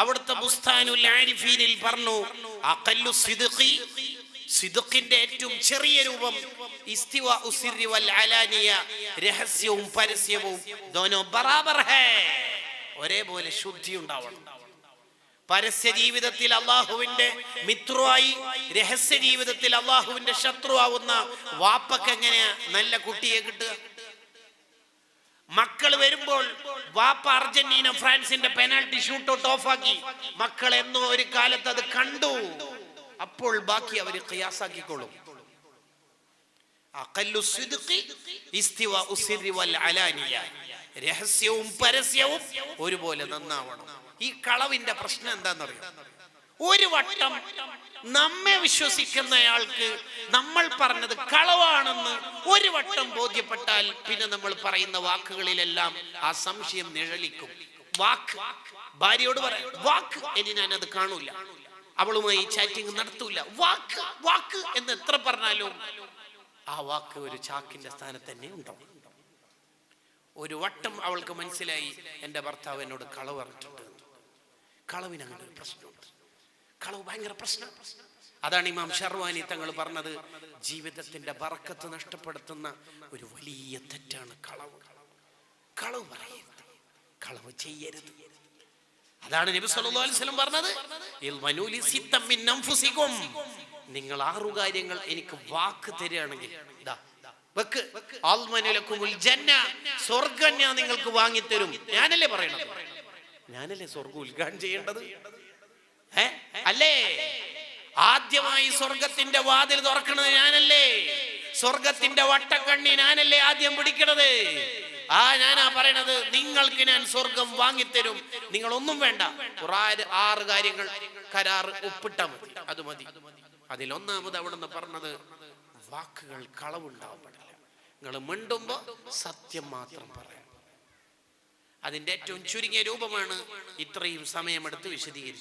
അവിടുത്തെ ബുസ്താനുൽ ആരിഫീനിൽ പറഞ്ഞു, അഖല്ലു സിദ്ഖി, സിദ്ഖിന്റെ ഏറ്റവും ചെറിയ രൂപം ഇസ്തിവാഉ സിർരി വൽ അലാനിയ, രഹസ്യവും പരസ്യവും ദോനോ ബറാബർ ഹേ, ഒരേപോലെ ശുദ്ധി ഉണ്ടാവണം. പരസ്യ ജീവിതത്തിൽ അള്ളാഹുവിന്റെ മിത്രമായി, രഹസ്യ ജീവിതത്തിൽ അള്ളാഹുവിന്റെ ശത്രുവാവുന്ന വാപ്പക്ക് എങ്ങനെയാ നല്ല കുട്ടിയെ കിട്ടുക? മക്കൾ വരുമ്പോൾ വാപ്പ അർജന്റീന ഫ്രാൻസിന്റെ പെനാൽറ്റി ഷൂട്ടൗട്ട് ഓഫാക്കി, മക്കൾ എന്നോ ഒരു കാലത്ത് അത് കണ്ടു, അപ്പോൾ ബാക്കി അവർ ഖിയാസാക്കിക്കൊള്ളും. അഖല്ലു സിദ്ഖി ഇസ്തിവാഉ സിർരി വൽ അലാനിയ, രഹസ്യവും പരസ്യവും ഒരുപോലെ നന്നാവണം. ഈ കളവിന്റെ പ്രശ്നം എന്താണെന്നറിയോ? ഒരു വട്ടം നമ്മെ വിശ്വസിക്കുന്നയാൾക്ക് നമ്മൾ പറഞ്ഞത് കളവാണെന്ന് ഒരു വട്ടം ബോധ്യപ്പെട്ടാൽ പിന്നെ നമ്മൾ പറയുന്ന വാക്കുകളിലെല്ലാം ആ സംശയം നിഴലിക്കും. വാക്ക് ഭാര്യയോട് പറയാം, വാക്ക് ഇനി ഞാനത് കാണൂല, അവളുമായി ചാറ്റിംഗ് നടത്തൂല, വാക്ക് വാക്ക് എന്ന് എത്ര പറഞ്ഞാലും ആ വാക്ക് ഒരു ചാക്കിന്റെ സ്ഥാനത്ത് തന്നെ ഉണ്ടാവും. ഒരു വട്ടം അവൾക്ക് മനസ്സിലായി, എൻ്റെ ഭർത്താവ് എന്നോട് കളവ് പറഞ്ഞിട്ടുണ്ട്. കളവിന് അങ്ങനെ ഒരു പ്രശ്നമുണ്ട്, കളവ് ഭയങ്കര പ്രശ്നം. അതാണ് ഇമാം ഷർവാനി തങ്ങൾ പറഞ്ഞത്, ജീവിതത്തിന്റെ ബർക്കത്ത് നഷ്ടപ്പെടുത്തുന്ന ഒരു വലിയ തെറ്റാണ് കളവ്. കളവ് പറയരുത്, കളവ് ചെയ്യരുത്. അതാണ് നബി സല്ലല്ലാഹു അലൈഹി വസല്ലം പറഞ്ഞത്, ഇൽമനൂലി സിത്തം മിൻ അൻഫുസികും, നിങ്ങൾ 6 കാര്യങ്ങൾ എനിക്ക് വാക്ക് തരികയാണെങ്കിൽ ദാ വെക്ക്, അൽമനുലകുൽ ജന്ന, സ്വർഗ്ഗം ഞാൻ നിങ്ങൾക്ക് വാങ്ങിത്തരും. ഞാനല്ലേ പറയണത്, ഞാനല്ലേ സ്വർഗ്ഗം ഉദ്ഘാടനം ചെയ്യേണ്ടത്? അല്ലേ? ആദ്യമായി സ്വർഗത്തിന്റെ വാതിൽ തുറക്കണത് ഞാനല്ലേ? സ്വർഗത്തിന്റെ വട്ടക്കണ്ണി ഞാനല്ലേ ആദ്യം പിടിക്കണത്? ഞാനാ പറയണത്, നിങ്ങൾക്ക് ഞാൻ സ്വർഗം വാങ്ങിത്തരും, നിങ്ങൾ ഒന്നും വേണ്ട. ഖുർആനിൽ 6 കാര്യങ്ങൾ കരാറ് ഒപ്പിട്ടാ മതി, അത് മതി. അതിലൊന്നാമത് അവിടെ നിന്ന് പറഞ്ഞത്, വാക്കുകൾ കളവുണ്ടാവാൻ പാടില്ല. നിങ്ങൾ മിണ്ടുമ്പോ സത്യം മാത്രം പറയാം. അതിന്റെ ഏറ്റവും ചുരുങ്ങിയ രൂപമാണ് ഇത്രയും സമയമെടുത്ത് വിശദീകരിച്ചത്.